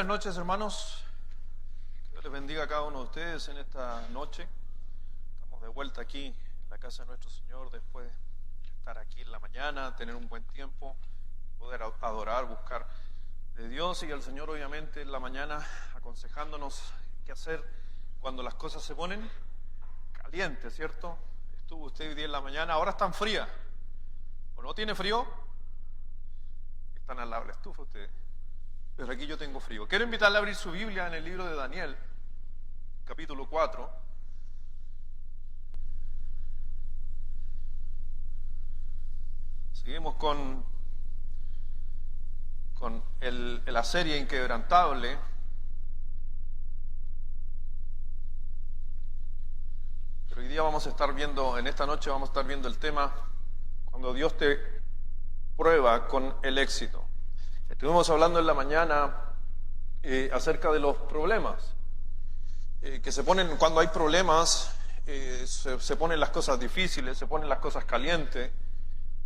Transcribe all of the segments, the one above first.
Buenas noches, hermanos. Dios les bendiga a cada uno de ustedes en esta noche. Estamos de vuelta aquí en la casa de nuestro Señor después de estar aquí en la mañana, tener un buen tiempo, poder adorar, buscar de Dios y al Señor obviamente en la mañana aconsejándonos qué hacer cuando las cosas se ponen calientes, ¿cierto? Estuvo usted hoy día en la mañana, ahora están frías. ¿O no tiene frío? Están al lado de la estufa ustedes. Pero aquí yo tengo frío. Quiero invitarle a abrir su Biblia en el libro de Daniel, capítulo 4. Seguimos con la serie Inquebrantable. Pero hoy día vamos a estar viendo, en esta noche vamos a estar viendo el tema cuando Dios te prueba con el éxito. Estuvimos hablando en la mañana acerca de los problemas que se ponen cuando hay problemas, se ponen las cosas difíciles, se ponen las cosas calientes,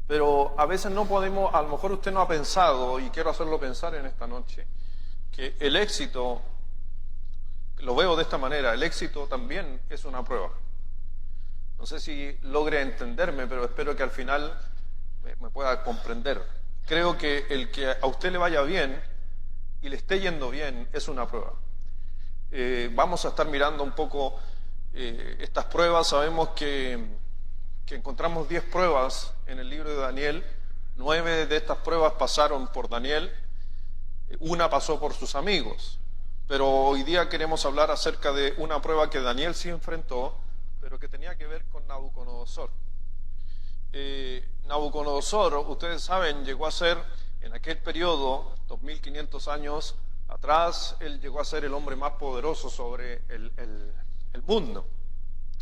pero a veces no podemos, a lo mejor usted no ha pensado, y quiero hacerlo pensar en esta noche, que el éxito, lo veo de esta manera, el éxito también es una prueba. No sé si logre entenderme, pero espero que al final me pueda comprender. Creo que el que a usted le vaya bien y le esté yendo bien es una prueba. Vamos a estar mirando un poco estas pruebas. Sabemos que encontramos 10 pruebas en el libro de Daniel. 9 de estas pruebas pasaron por Daniel. Una pasó por sus amigos. Pero hoy día queremos hablar acerca de una prueba que Daniel sí enfrentó, pero que tenía que ver con Nabucodonosor. Nabucodonosor, ustedes saben, llegó a ser en aquel periodo, 2500 años atrás, él llegó a ser el hombre más poderoso sobre el mundo.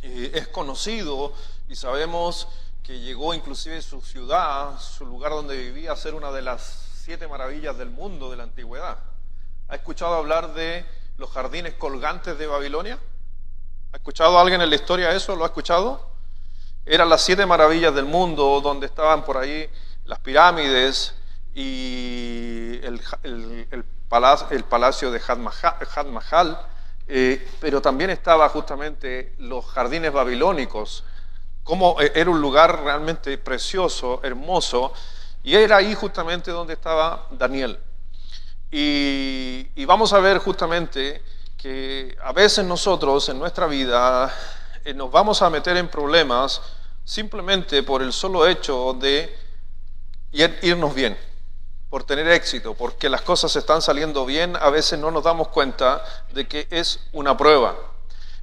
Es conocido y sabemos que llegó inclusive su ciudad, su lugar donde vivía, a ser una de las 7 maravillas del mundo de la antigüedad. ¿Ha escuchado hablar de los jardines colgantes de Babilonia? ¿Ha escuchado alguien en la historia eso? ¿Lo ha escuchado? Eran las 7 maravillas del mundo, donde estaban por ahí las pirámides y el palacio de Had Mahal, pero también estaba justamente los jardines babilónicos. Como era un lugar realmente precioso, hermoso, y era ahí justamente donde estaba Daniel. Y vamos a ver justamente que a veces nosotros en nuestra vida nos vamos a meter en problemas simplemente por el solo hecho de irnos bien, por tener éxito, porque las cosas están saliendo bien. A veces no nos damos cuenta de que es una prueba.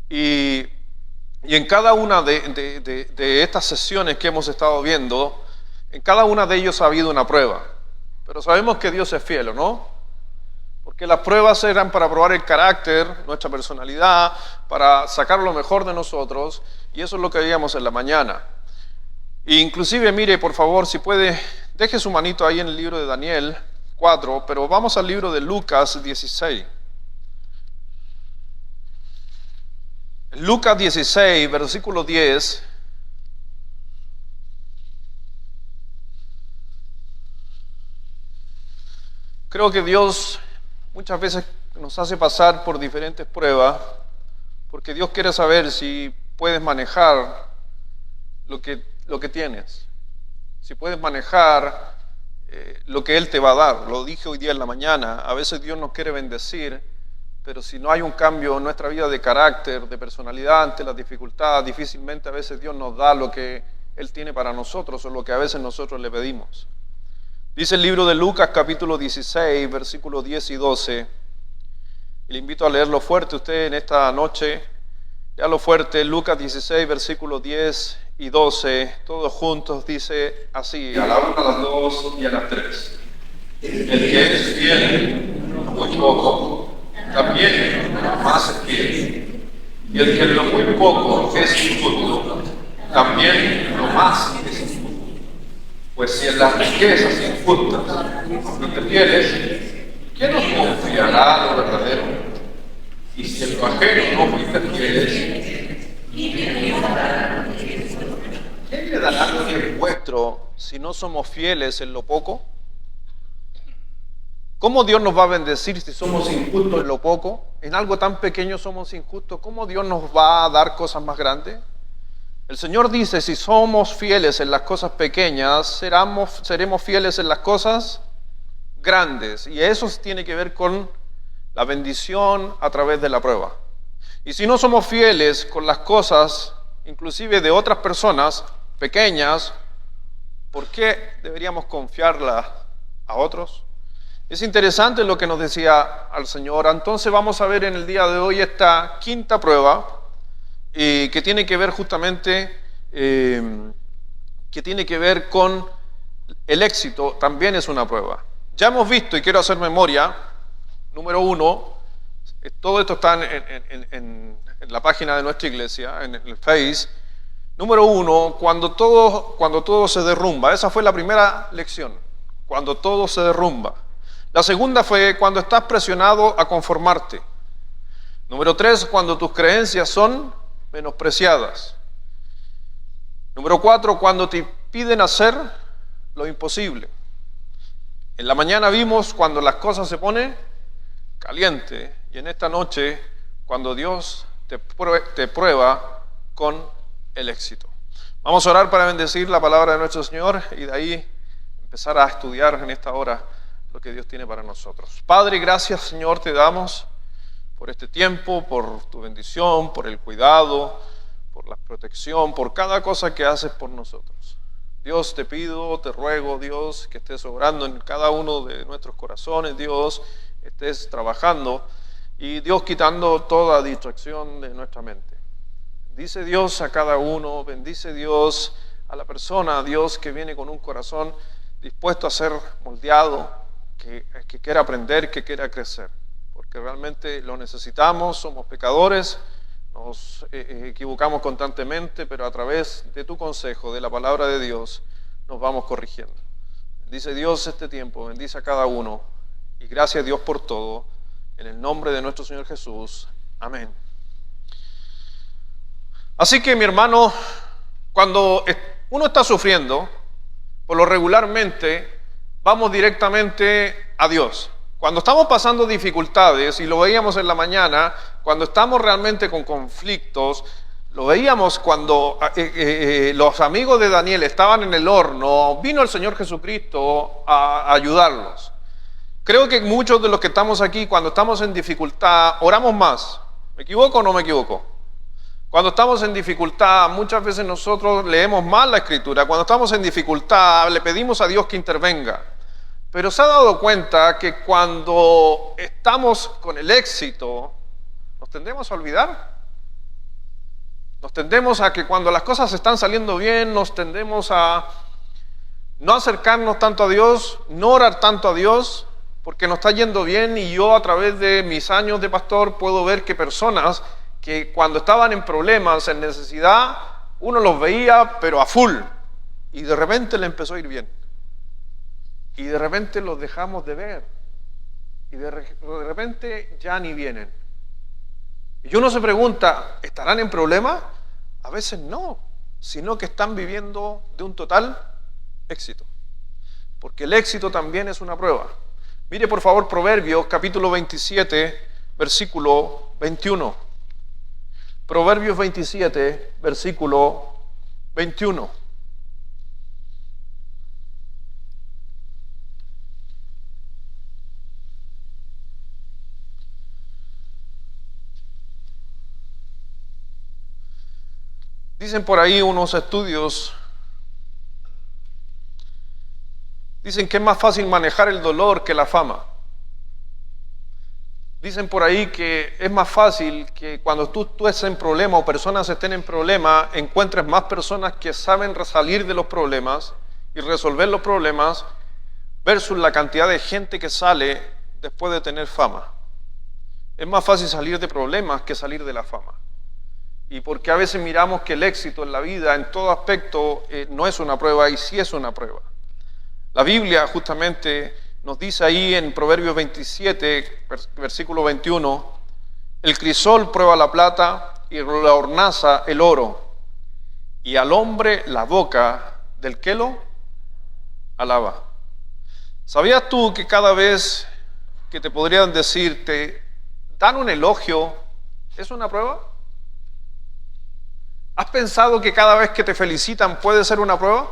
Y en cada una de estas sesiones que hemos estado viendo, en cada una de ellos ha habido una prueba. Pero sabemos que Dios es fiel, ¿o no? Porque las pruebas eran para probar el carácter, nuestra personalidad, para sacar lo mejor de nosotros, y eso es lo que veíamos en la mañana. E inclusive, mire, por favor, si puede, deje su manito ahí en el libro de Daniel 4, pero vamos al libro de Lucas 16. Lucas 16, versículo 10. Creo que Dios muchas veces nos hace pasar por diferentes pruebas, porque Dios quiere saber si puedes manejar lo que tienes, si puedes manejar lo que Él te va a dar. Lo dije hoy día en la mañana, a veces Dios nos quiere bendecir, pero si no hay un cambio en nuestra vida de carácter, de personalidad ante las dificultades, difícilmente a veces Dios nos da lo que Él tiene para nosotros o lo que a veces nosotros le pedimos. Dice el libro de Lucas capítulo 16, versículos 10 y 12. Y le invito a leerlo fuerte usted en esta noche. Léalo fuerte, Lucas 16, versículos 10 y 12. Todos juntos dice así, a la 1, a las 2 y a las 3. El que es fiel, muy poco, también más es fiel. Y el que en lo muy poco es injusto, también lo más es injusto. Pues si en las riquezas injustas no te fieles, ¿quién nos confiará lo verdadero? Y si en lo ajeno no fuiste fieles, ¿quién le dará lo que es vuestro si no somos fieles en lo poco? ¿Cómo Dios nos va a bendecir si somos injustos en lo poco? En algo tan pequeño somos injustos. ¿Cómo Dios nos va a dar cosas más grandes? El Señor dice, si somos fieles en las cosas pequeñas, seremos fieles en las cosas grandes. Y eso tiene que ver con la bendición a través de la prueba. Y si no somos fieles con las cosas, inclusive de otras personas pequeñas, ¿por qué deberíamos confiarlas a otros? Es interesante lo que nos decía al Señor. Entonces vamos a ver en el día de hoy esta quinta prueba que tiene que ver justamente con el éxito. También es una prueba. Ya hemos visto, y quiero hacer memoria, número 1, todo esto está en la página de nuestra iglesia, en el Face. Número 1, cuando todo se derrumba. Esa fue la primera lección, cuando todo se derrumba. La segunda fue cuando estás presionado a conformarte. Número 3, cuando tus creencias son menospreciadas. Número 4, cuando te piden hacer lo imposible. En la mañana vimos cuando las cosas se ponen calientes, y en esta noche cuando Dios te prueba con el éxito. Vamos a orar para bendecir la palabra de nuestro Señor y de ahí empezar a estudiar en esta hora lo que Dios tiene para nosotros. Padre, gracias, Señor, te damos por este tiempo, por tu bendición, por el cuidado, por la protección, por cada cosa que haces por nosotros. Dios, te pido, te ruego, Dios, que estés obrando en cada uno de nuestros corazones, Dios, estés trabajando y Dios quitando toda distracción de nuestra mente. Bendice Dios a cada uno, bendice Dios a la persona, Dios, que viene con un corazón dispuesto a ser moldeado, que quiera aprender, que quiera crecer, porque realmente lo necesitamos, somos pecadores, nos equivocamos constantemente, pero a través de tu consejo, de la palabra de Dios, nos vamos corrigiendo. Bendice Dios este tiempo, bendice a cada uno, y gracias a Dios por todo, en el nombre de nuestro Señor Jesús. Amén. Así que, mi hermano, cuando uno está sufriendo, por lo regularmente vamos directamente a Dios. Cuando estamos pasando dificultades, y lo veíamos en la mañana, cuando estamos realmente con conflictos, lo veíamos cuando los amigos de Daniel estaban en el horno, vino el Señor Jesucristo a ayudarlos. Creo que muchos de los que estamos aquí, cuando estamos en dificultad, oramos más. ¿Me equivoco o no me equivoco? Cuando estamos en dificultad, muchas veces nosotros leemos mal la Escritura. Cuando estamos en dificultad, le pedimos a Dios que intervenga. Pero se ha dado cuenta que cuando estamos con el éxito, nos tendemos a olvidar. Nos tendemos a que cuando las cosas están saliendo bien, nos tendemos a no acercarnos tanto a Dios, no orar tanto a Dios, porque nos está yendo bien, y yo a través de mis años de pastor puedo ver que personas que cuando estaban en problemas, en necesidad, uno los veía pero a full, y de repente le empezó a ir bien. Y de repente los dejamos de ver. Y de repente ya ni vienen. Y uno se pregunta, ¿estarán en problemas? A veces no, sino que están viviendo de un total éxito. Porque el éxito también es una prueba. Mire por favor Proverbios capítulo 27, versículo 21. Proverbios 27, versículo 21. Dicen por ahí unos estudios, dicen que es más fácil manejar el dolor que la fama. Dicen por ahí que es más fácil que cuando tú estés en problema o personas estén en problema, encuentres más personas que saben salir de los problemas y resolver los problemas versus la cantidad de gente que sale después de tener fama. Es más fácil salir de problemas que salir de la fama. Y porque a veces miramos que el éxito en la vida, en todo aspecto, no es una prueba, y sí es una prueba. La Biblia justamente nos dice ahí en Proverbios 27, versículo 21, el crisol prueba la plata y la hornaza el oro, y al hombre la boca del que lo alaba. ¿Sabías tú que cada vez que te podrían decir, te dan un elogio, ¿es una prueba? ¿Has pensado que cada vez que te felicitan puede ser una prueba?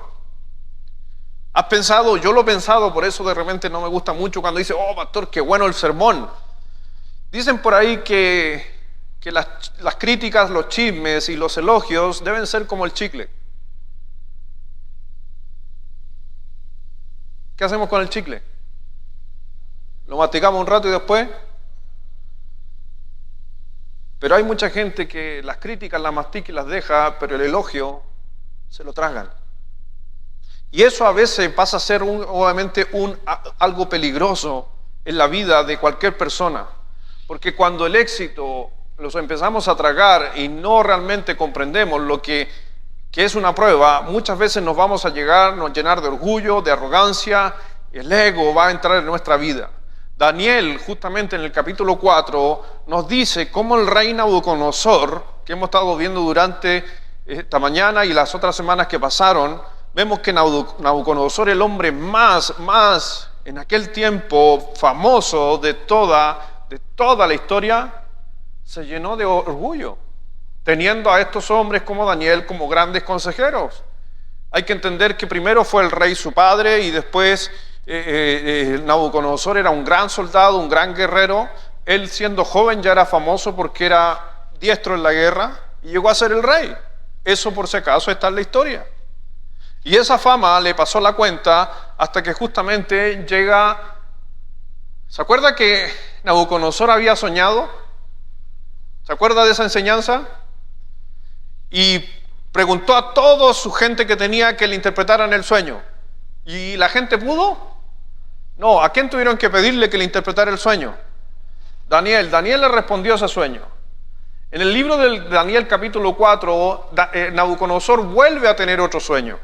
¿Has pensado? Yo lo he pensado, por eso de repente no me gusta mucho cuando dice, oh pastor, qué bueno el sermón. Dicen por ahí que las críticas, los chismes y los elogios deben ser como el chicle. ¿Qué hacemos con el chicle? Lo masticamos un rato y después. Pero hay mucha gente que las críticas las mastica y las deja, pero el elogio se lo tragan. Y eso a veces pasa a ser obviamente algo peligroso en la vida de cualquier persona. Porque cuando el éxito los empezamos a tragar y no realmente comprendemos lo que es una prueba, muchas veces nos vamos a llenar de orgullo, de arrogancia, el ego va a entrar en nuestra vida. Daniel, justamente en el capítulo 4, nos dice cómo el rey Nabucodonosor, que hemos estado viendo durante esta mañana y las otras semanas que pasaron, vemos que Nabucodonosor, el hombre más en aquel tiempo famoso de toda la historia, se llenó de orgullo, teniendo a estos hombres como Daniel como grandes consejeros. Hay que entender que primero fue el rey su padre y después Nabucodonosor era un gran soldado, un gran guerrero. Él siendo joven ya era famoso porque era diestro en la guerra y llegó a ser el rey. Eso por si acaso está en la historia. Y esa fama le pasó la cuenta hasta que justamente llega... ¿Se acuerda que Nabucodonosor había soñado? ¿Se acuerda de esa enseñanza? Y preguntó a toda su gente que tenía que le interpretaran el sueño. ¿Y la gente pudo? No, ¿a quién tuvieron que pedirle que le interpretara el sueño? Daniel le respondió ese sueño. En el libro de Daniel capítulo 4, Nabucodonosor vuelve a tener otro sueño.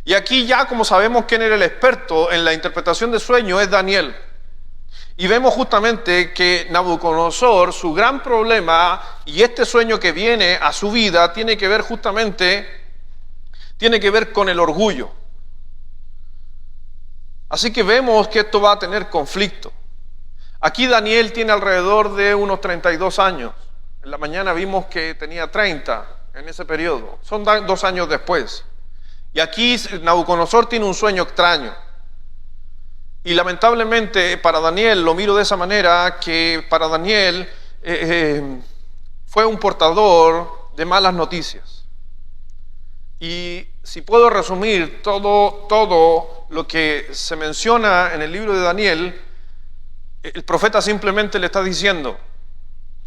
Y aquí ya como sabemos quién era el experto en la interpretación de sueños es Daniel. Y vemos justamente que Nabucodonosor, su gran problema y este sueño que viene a su vida tiene que ver con el orgullo. Así que vemos que esto va a tener conflicto. Aquí Daniel tiene alrededor de unos 32 años. En la mañana vimos que tenía 30 en ese periodo. Son 2 años después. Y aquí Nabucodonosor tiene un sueño extraño. Y lamentablemente para Daniel, lo miro de esa manera, que para Daniel fue un portador de malas noticias. Y si puedo resumir todo lo que se menciona en el libro de Daniel, el profeta simplemente le está diciendo,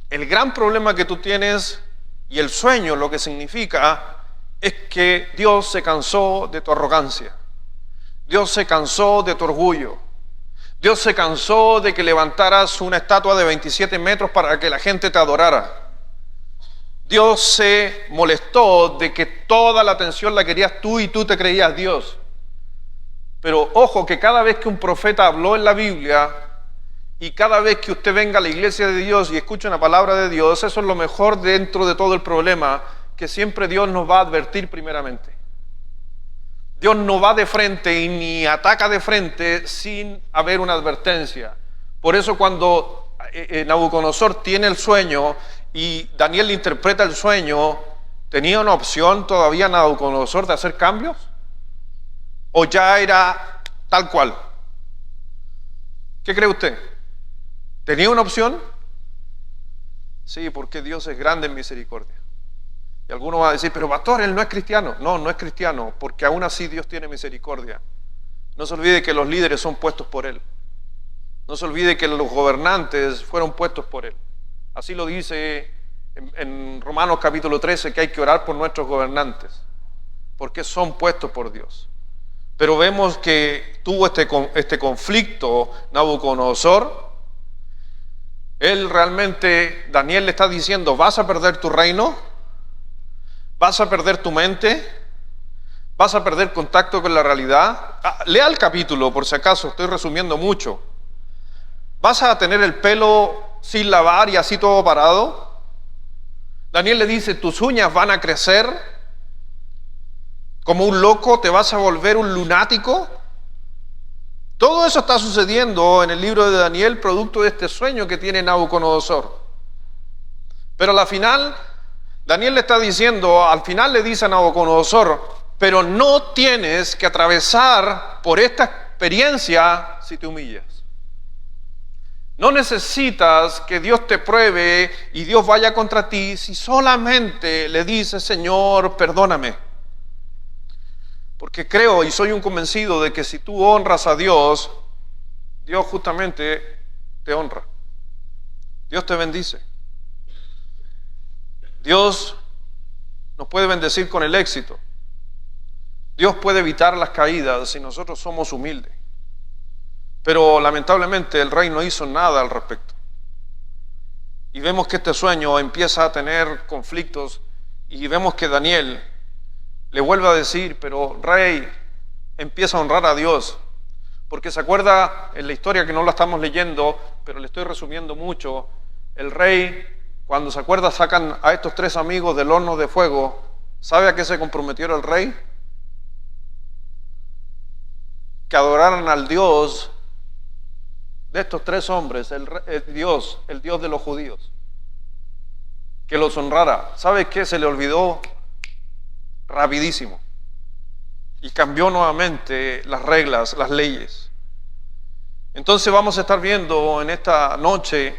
el gran problema que tú tienes y el sueño lo que significa es que Dios se cansó de tu arrogancia. Dios se cansó de tu orgullo. Dios se cansó de que levantaras una estatua de 27 metros para que la gente te adorara. Dios se molestó de que toda la atención la querías tú y tú te creías Dios. Pero ojo que cada vez que un profeta habló en la Biblia y cada vez que usted venga a la iglesia de Dios y escuche una palabra de Dios, eso es lo mejor dentro de todo el problema, que siempre Dios nos va a advertir primeramente. Dios no va de frente y ni ataca de frente sin haber una advertencia. Por eso cuando Nabucodonosor tiene el sueño y Daniel le interpreta el sueño, ¿tenía una opción todavía Nabucodonosor de hacer cambios? ¿O ya era tal cual? ¿Qué cree usted? ¿Tenía una opción? Sí, porque Dios es grande en misericordia. Y alguno va a decir, pero pastor, él no es cristiano. No, no es cristiano, porque aún así Dios tiene misericordia. No se olvide que los líderes son puestos por Él. No se olvide que los gobernantes fueron puestos por Él. Así lo dice en Romanos capítulo 13, que hay que orar por nuestros gobernantes, porque son puestos por Dios. Pero vemos que tuvo este conflicto Nabucodonosor. Él realmente, Daniel le está diciendo, ¿vas a perder tu reino? ¿Vas a perder tu mente? ¿Vas a perder contacto con la realidad? Lea el capítulo, por si acaso, estoy resumiendo mucho. ¿Vas a tener el pelo sin lavar y así todo parado? Daniel le dice, tus uñas van a crecer como un loco, te vas a volver un lunático. Todo eso está sucediendo en el libro de Daniel, producto de este sueño que tiene Nabucodonosor. Pero al final, Daniel le está diciendo, al final le dice a Nabucodonosor, pero no tienes que atravesar por esta experiencia si te humillas. No necesitas que Dios te pruebe y Dios vaya contra ti si solamente le dices, Señor, perdóname. Porque creo y soy un convencido de que si tú honras a Dios, Dios justamente te honra. Dios te bendice. Dios nos puede bendecir con el éxito. Dios puede evitar las caídas si nosotros somos humildes. Pero lamentablemente el rey no hizo nada al respecto. Y vemos que este sueño empieza a tener conflictos y vemos que Daniel le vuelve a decir, pero rey, empieza a honrar a Dios. Porque se acuerda en la historia que no la estamos leyendo, pero le estoy resumiendo mucho, el rey, cuando se acuerda, sacan a estos 3 amigos del horno de fuego. ¿Sabe a qué se comprometió el rey? Que adoraran al Dios de estos 3 hombres, el Dios de los judíos, que los honrara. ¿Sabe qué? Se le olvidó rapidísimo y cambió nuevamente las reglas, las leyes. Entonces vamos a estar viendo en esta noche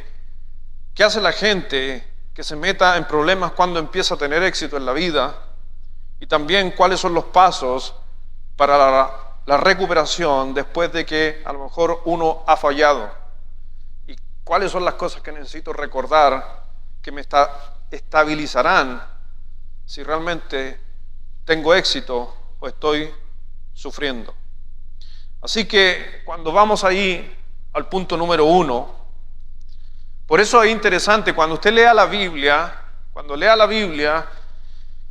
qué hace la gente que se meta en problemas cuando empieza a tener éxito en la vida, y también cuáles son los pasos para la recuperación después de que a lo mejor uno ha fallado, y cuáles son las cosas que necesito recordar que me estabilizarán si realmente tengo éxito o estoy sufriendo. Así que cuando vamos ahí al punto número 1, por eso es interesante cuando usted lea la Biblia,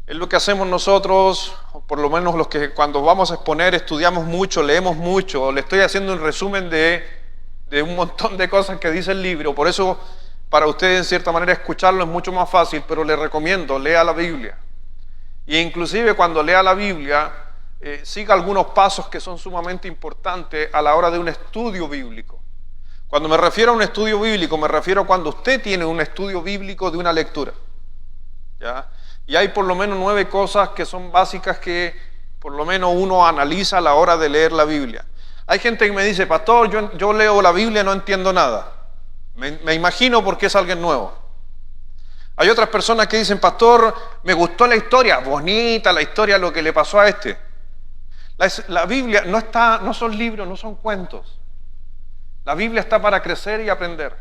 es lo que hacemos nosotros, o por lo menos los que cuando vamos a exponer estudiamos mucho, leemos mucho. Le estoy haciendo un resumen de un montón de cosas que dice el libro. Por eso para usted en cierta manera escucharlo es mucho más fácil, pero le recomiendo, lea la Biblia. Y inclusive cuando lea la Biblia, siga algunos pasos que son sumamente importantes a la hora de un estudio bíblico. Cuando me refiero a un estudio bíblico, me refiero a cuando usted tiene un estudio bíblico de una lectura, ¿ya? Y hay por lo menos 9 cosas que son básicas que por lo menos uno analiza a la hora de leer la Biblia. Hay gente que me dice, pastor, yo leo la Biblia y no entiendo nada. Me imagino porque es alguien nuevo. Hay otras personas que dicen, pastor, me gustó la historia, bonita la historia, lo que le pasó a este. La Biblia no son libros, no son cuentos. La Biblia está para crecer y aprender.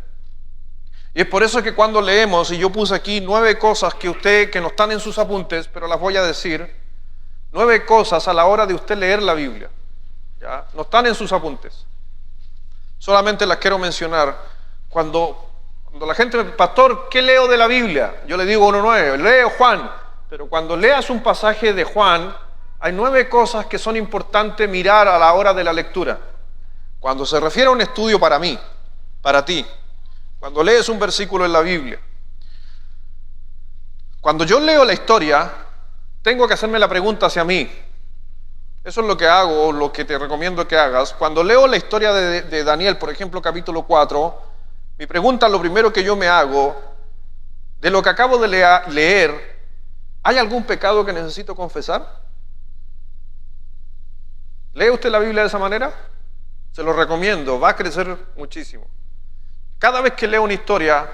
Y es por eso que cuando leemos, y yo puse aquí 9 cosas que no están en sus apuntes, pero las voy a decir, 9 cosas a la hora de usted leer la Biblia, ¿ya? No están en sus apuntes. Solamente las quiero mencionar. Cuando la gente me dice, pastor, ¿qué leo de la Biblia? Yo le digo 1:9, leo Juan. Pero cuando leas un pasaje de Juan, hay 9 cosas que son importantes mirar a la hora de la lectura. Cuando se refiere a un estudio para mí, para ti, cuando lees un versículo en la Biblia, cuando yo leo la historia, tengo que hacerme la pregunta hacia mí. Eso es lo que hago, o lo que te recomiendo que hagas. Cuando leo la historia de Daniel, por ejemplo, capítulo 4, mi pregunta, lo primero que yo me hago, de lo que acabo de leer, ¿hay algún pecado que necesito confesar? ¿Lee usted la Biblia de esa manera? Se lo recomiendo, va a crecer muchísimo. Cada vez que leo una historia,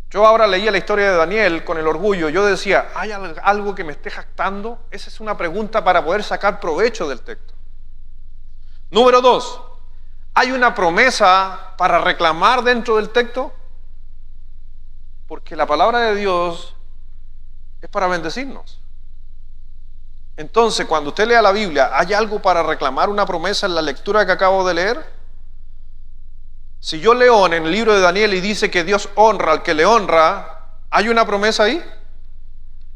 yo ahora leía la historia de Daniel con el orgullo, yo decía, ¿hay algo que me esté jactando? Esa es una pregunta para poder sacar provecho del texto. Número 2, ¿hay una promesa para reclamar dentro del texto? Porque la palabra de Dios es para bendecirnos. Entonces, cuando usted lea la Biblia, ¿hay algo para reclamar una promesa en la lectura que acabo de leer? Si yo leo en el libro de Daniel y dice que Dios honra al que le honra, ¿hay una promesa ahí?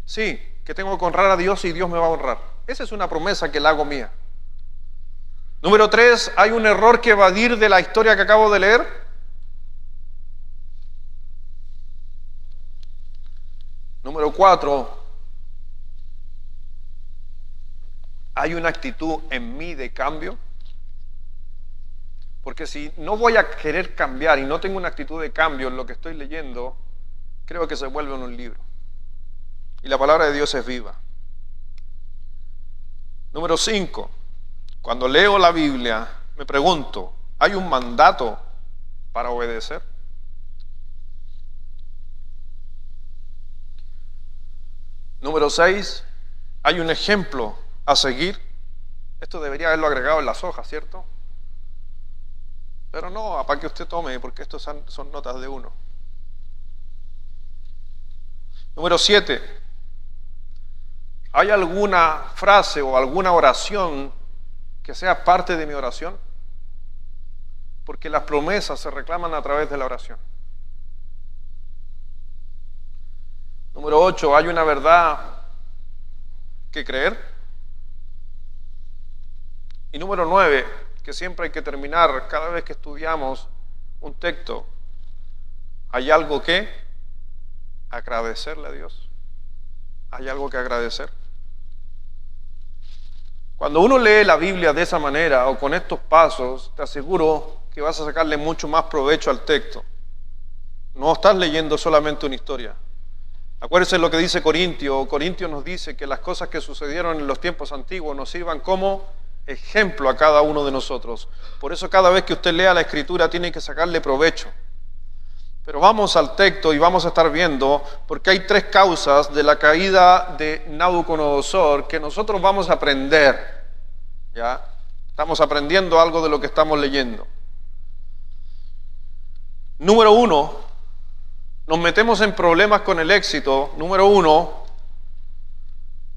Sí, que tengo que honrar a Dios y Dios me va a honrar. Esa es una promesa que la hago mía. Número 3, ¿hay un error que evadir de la historia que acabo de leer? Número 4, ¿hay una actitud en mí de cambio? Porque si no voy a querer cambiar y no tengo una actitud de cambio en lo que estoy leyendo, creo que se vuelve en un libro. Y la palabra de Dios es viva. Número 5. Cuando leo la Biblia, me pregunto, ¿hay un mandato para obedecer? Número 6. ¿Hay un ejemplo a seguir? Esto debería haberlo agregado en las hojas, ¿cierto? Pero no, para que usted tome, porque estos son notas de uno. Número 7. ¿Hay alguna frase o alguna oración que sea parte de mi oración? Porque las promesas se reclaman a través de la oración. Número 8. ¿Hay una verdad que creer? Y número 9, que siempre hay que terminar cada vez que estudiamos un texto, ¿hay algo que agradecerle a Dios? ¿Hay algo que agradecer? Cuando uno lee la Biblia de esa manera o con estos pasos, te aseguro que vas a sacarle mucho más provecho al texto. No estás leyendo solamente una historia. Acuérdense lo que dice Corintio. Corintio nos dice que las cosas que sucedieron en los tiempos antiguos nos sirvan como ejemplo a cada uno de nosotros. Por eso cada vez que usted lea la Escritura tiene que sacarle provecho. Pero vamos al texto y vamos a estar viendo, porque hay 3 causas de la caída de Nabucodonosor que nosotros vamos a aprender. ¿Ya? Estamos aprendiendo algo de lo que estamos leyendo. Número 1, nos metemos en problemas con el éxito. Número 1,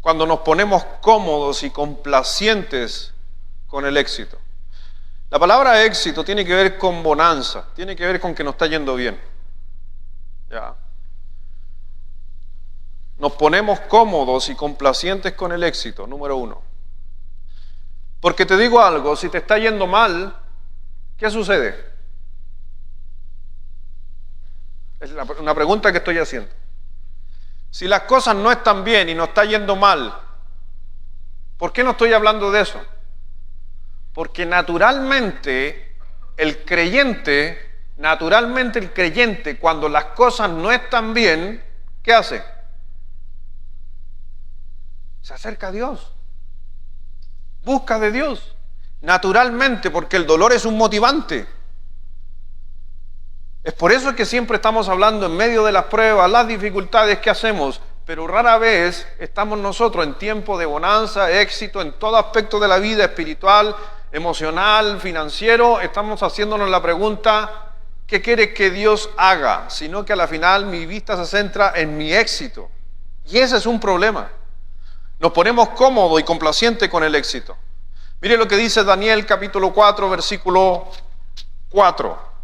cuando nos ponemos cómodos y complacientes con el éxito. La palabra éxito tiene que ver con bonanza, tiene que ver con que nos está yendo bien. ¿Ya? Nos ponemos cómodos y complacientes con el éxito, número 1. Porque te digo algo, si te está yendo mal, ¿qué sucede? Es una pregunta que estoy haciendo. Si las cosas no están bien y nos está yendo mal, ¿por qué no estoy hablando de eso? Porque naturalmente el creyente, cuando las cosas no están bien, ¿qué hace? Se acerca a Dios. Busca de Dios. Naturalmente, porque el dolor es un motivante. Es por eso que siempre estamos hablando en medio de las pruebas, las dificultades que hacemos, pero rara vez estamos nosotros en tiempo de bonanza, éxito, en todo aspecto de la vida espiritual, emocional, financiero. Estamos haciéndonos la pregunta, ¿qué quiere que Dios haga? Sino que a la final mi vista se centra en mi éxito. Y ese es un problema. Nos ponemos cómodos y complacientes con el éxito. Mire lo que dice Daniel capítulo 4, versículo 4.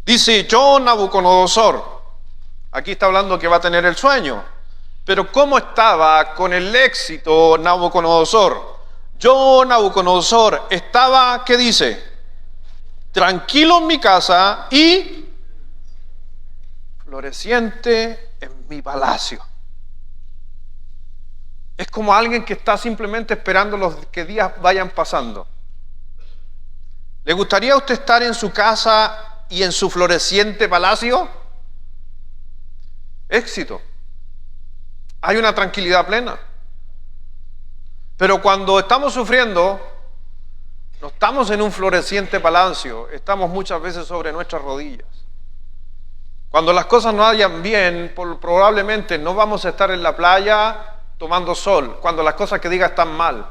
Dice, yo Nabucodonosor, aquí está hablando que va a tener el sueño, pero ¿cómo estaba con el éxito Nabucodonosor? Yo Nabucodonosor estaba, ¿qué dice? Tranquilo en mi casa y floreciente en mi palacio. Es como alguien que está simplemente esperando los que días vayan pasando. ¿Le gustaría a usted estar en su casa y en su floreciente palacio? Éxito. Hay una tranquilidad plena. Pero cuando estamos sufriendo, no estamos en un floreciente palacio, estamos muchas veces sobre nuestras rodillas. Cuando las cosas no vayan bien, probablemente no vamos a estar en la playa tomando sol, cuando las cosas que diga están mal.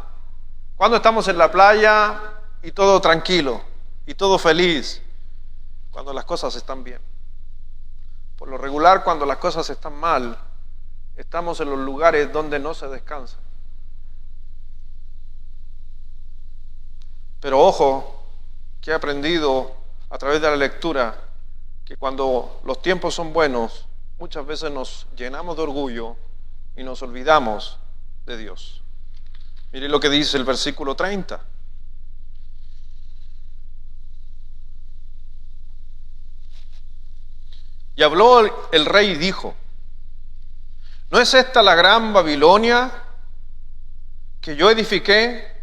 Cuando estamos en la playa y todo tranquilo, y todo feliz, cuando las cosas están bien. Por lo regular, cuando las cosas están mal, estamos en los lugares donde no se descansa. Pero ojo, que he aprendido a través de la lectura, que cuando los tiempos son buenos, muchas veces nos llenamos de orgullo y nos olvidamos de Dios. Mire lo que dice el versículo 30. Y habló el rey y dijo, ¿no es esta la gran Babilonia que yo edifiqué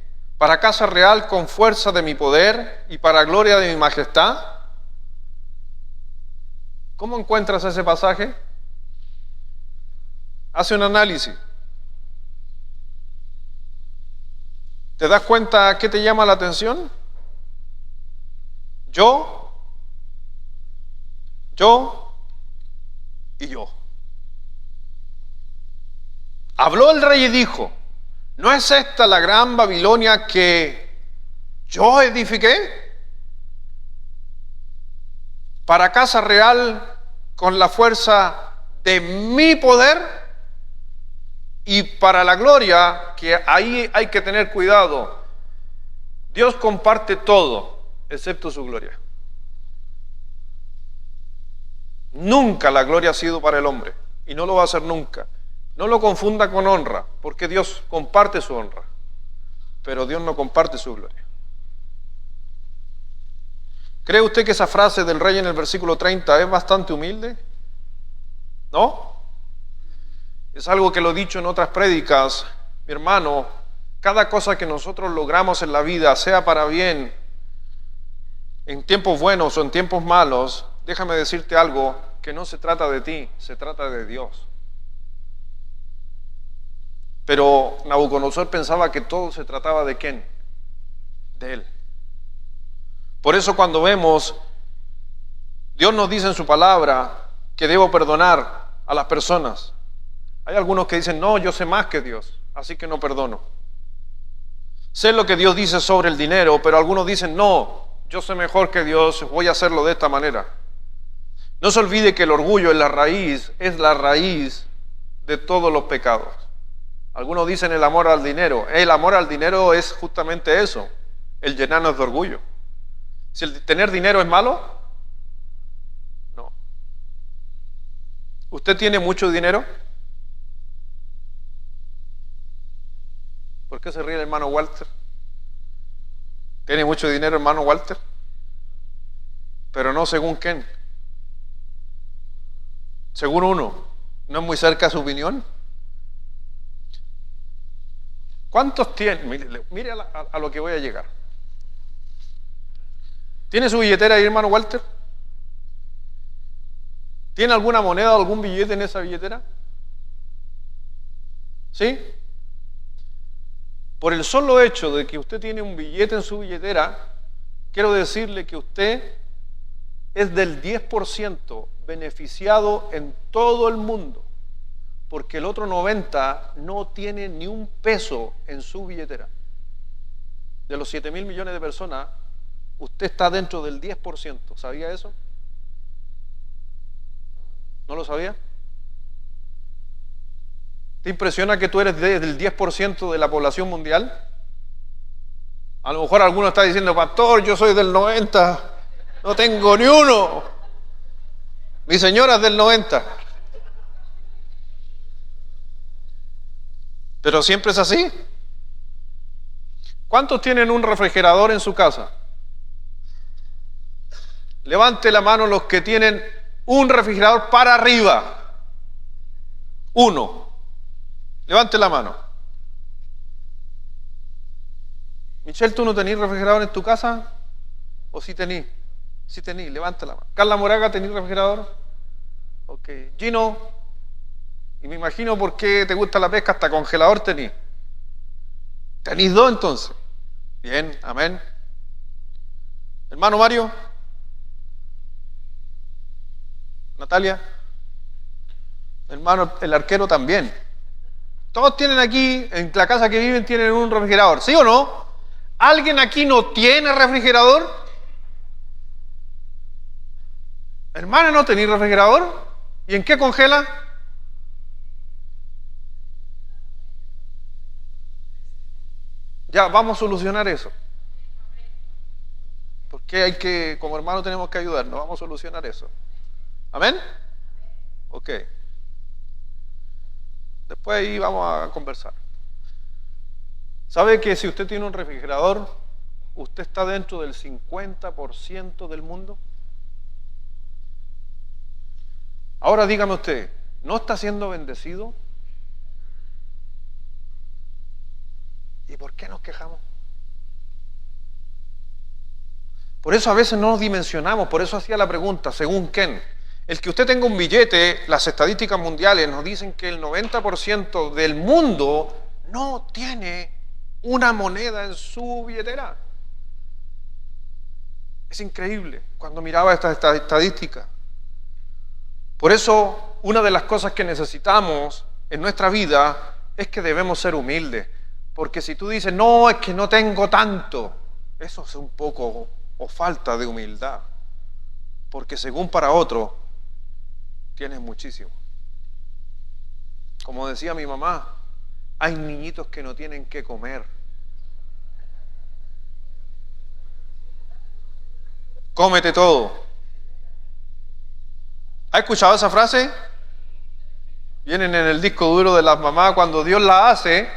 para casa real con fuerza de mi poder y para gloria de mi majestad. ¿Cómo encuentras ese pasaje? Hace un análisis. ¿Te das cuenta qué te llama la atención? Yo y yo. Habló el rey y dijo: ¿no es esta la gran Babilonia que yo edifiqué para casa real con la fuerza de mi poder y para la gloria? Que ahí hay que tener cuidado. Dios comparte todo excepto su gloria. Nunca la gloria ha sido para el hombre y no lo va a ser nunca. No lo confunda con honra, porque Dios comparte su honra, pero Dios no comparte su gloria. ¿Cree usted que esa frase del rey en el versículo 30 es bastante humilde? ¿No? Es algo que lo he dicho en otras prédicas. Mi hermano, cada cosa que nosotros logramos en la vida, sea para bien, en tiempos buenos o en tiempos malos, déjame decirte algo, que no se trata de ti, se trata de Dios. Pero Nabucodonosor pensaba que todo se trataba de ¿quién? De él. Por eso cuando vemos, Dios nos dice en su palabra que debo perdonar a las personas. Hay algunos que dicen: no, yo sé más que Dios, así que no perdono. Sé lo que Dios dice sobre el dinero, pero algunos dicen: no, yo sé mejor que Dios, voy a hacerlo de esta manera. No se olvide que el orgullo es la raíz de todos los pecados. Algunos dicen el amor al dinero. El amor al dinero es justamente eso, el llenarnos de orgullo. Si el tener dinero es malo, no. ¿Usted tiene mucho dinero? ¿Por qué se ríe el hermano Walter? ¿Tiene mucho dinero, hermano Walter? Pero no según quién. Según uno. ¿No es muy cerca su opinión? ¿Cuántos tienen? Mire a lo que voy a llegar. ¿Tiene su billetera ahí, hermano Walter? ¿Tiene alguna moneda o algún billete en esa billetera? ¿Sí? Por el solo hecho de que usted tiene un billete en su billetera, quiero decirle que usted es del 10% beneficiado en todo el mundo, porque el otro 90% no tiene ni un peso en su billetera. De los 7.000 millones de personas, usted está dentro del 10%. ¿Sabía eso? ¿No lo sabía? ¿Te impresiona que tú eres del 10% de la población mundial? A lo mejor alguno está diciendo: pastor, yo soy del 90%, no tengo ni uno. Mi señora es del 90%. Pero siempre es así. ¿Cuántos tienen un refrigerador en su casa? Levante la mano los que tienen un refrigerador para arriba. Uno. Levante la mano. Michelle, ¿tú no tenés refrigerador en tu casa? ¿O sí tenés? Sí tenés, levante la mano. Carla Moraga, ¿tenés refrigerador? Ok. Gino, y me imagino por qué te gusta la pesca, hasta congelador tenés. ¿Tenés dos entonces? Bien, amén. Hermano Mario. Natalia. Hermano, el arquero también. Todos tienen aquí, en la casa que viven, tienen un refrigerador. ¿Sí o no? ¿Alguien aquí no tiene refrigerador? Hermana, ¿no tenés refrigerador? ¿Y en qué congela? Ya, vamos a solucionar eso. Porque hay que, como hermanos tenemos que ayudarnos, vamos a solucionar eso. ¿Amén? Ok. Después ahí vamos a conversar. ¿Sabe que si usted tiene un refrigerador, usted está dentro del 50% del mundo? Ahora dígame usted, ¿no está siendo bendecido? ¿Y por qué nos quejamos? Por eso a veces no nos dimensionamos, por eso hacía la pregunta, ¿según quién? El que usted tenga un billete, las estadísticas mundiales nos dicen que el 90% del mundo no tiene una moneda en su billetera. Es increíble cuando miraba estas estadísticas. Por eso, una de las cosas que necesitamos en nuestra vida es que debemos ser humildes. Porque si tú dices, no, es que no tengo tanto, eso es un poco o falta de humildad. Porque según para otro, tienes muchísimo. Como decía mi mamá, hay niñitos que no tienen qué comer. Cómete todo. ¿Ha escuchado esa frase? Vienen en el disco duro de las mamás, cuando Dios la hace,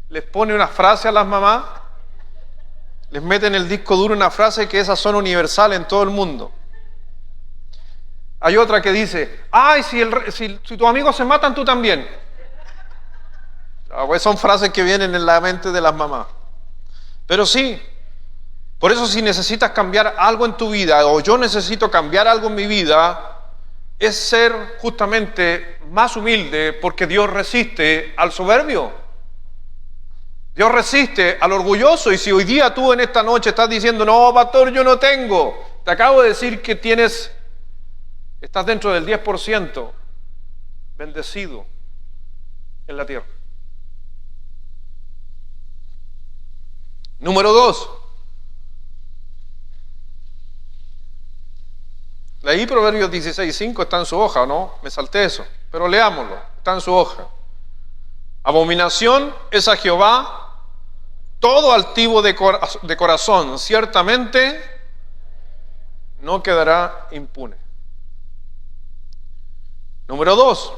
les pone una frase a las mamás, les mete en el disco duro una frase que esas son universales en todo el mundo. Hay otra que dice, ay, si tus amigos se matan, tú también. Pues son frases que vienen en la mente de las mamás. Pero sí, por eso si necesitas cambiar algo en tu vida, o yo necesito cambiar algo en mi vida, es ser justamente más humilde, porque Dios resiste al soberbio. Dios resiste al orgulloso. Y si hoy día tú en esta noche estás diciendo, no, pastor, yo no tengo, te acabo de decir que estás dentro del 10% bendecido en la tierra. Número 2. Leí Proverbios 16:5, está en su hoja, ¿no? Me salté eso, pero leámoslo, está en su hoja. Abominación es a Jehová todo altivo de corazón, ciertamente no quedará impune. Número 2.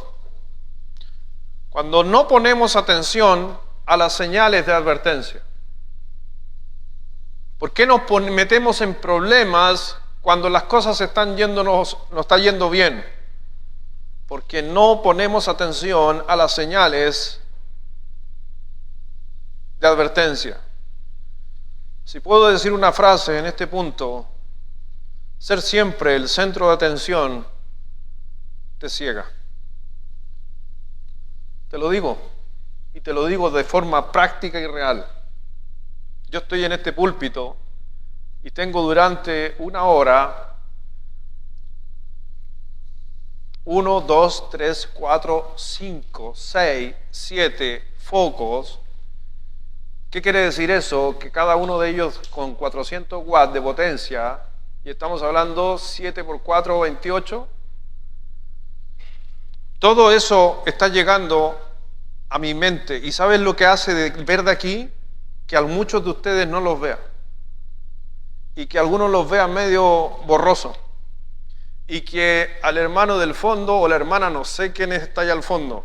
Cuando no ponemos atención a las señales de advertencia. ¿Por qué nos metemos en problemas cuando las cosas nos está yendo bien? Porque no ponemos atención a las señales de advertencia. Si puedo decir una frase en este punto, ser siempre el centro de atención te ciega. Te lo digo, y te lo digo de forma práctica y real. Yo estoy en este púlpito y tengo durante una hora 1, 2, 3, 4, 5, 6, 7 focos. ¿Qué quiere decir eso? Que cada uno de ellos con 400 watts de potencia, y estamos hablando 7 por 4, 28. Todo eso está llegando a mi mente. ¿Y sabes lo que hace de ver de aquí? Que a muchos de ustedes no los vea. Y que algunos los vean medio borroso. Y que al hermano del fondo o la hermana, no sé quién está allá al fondo.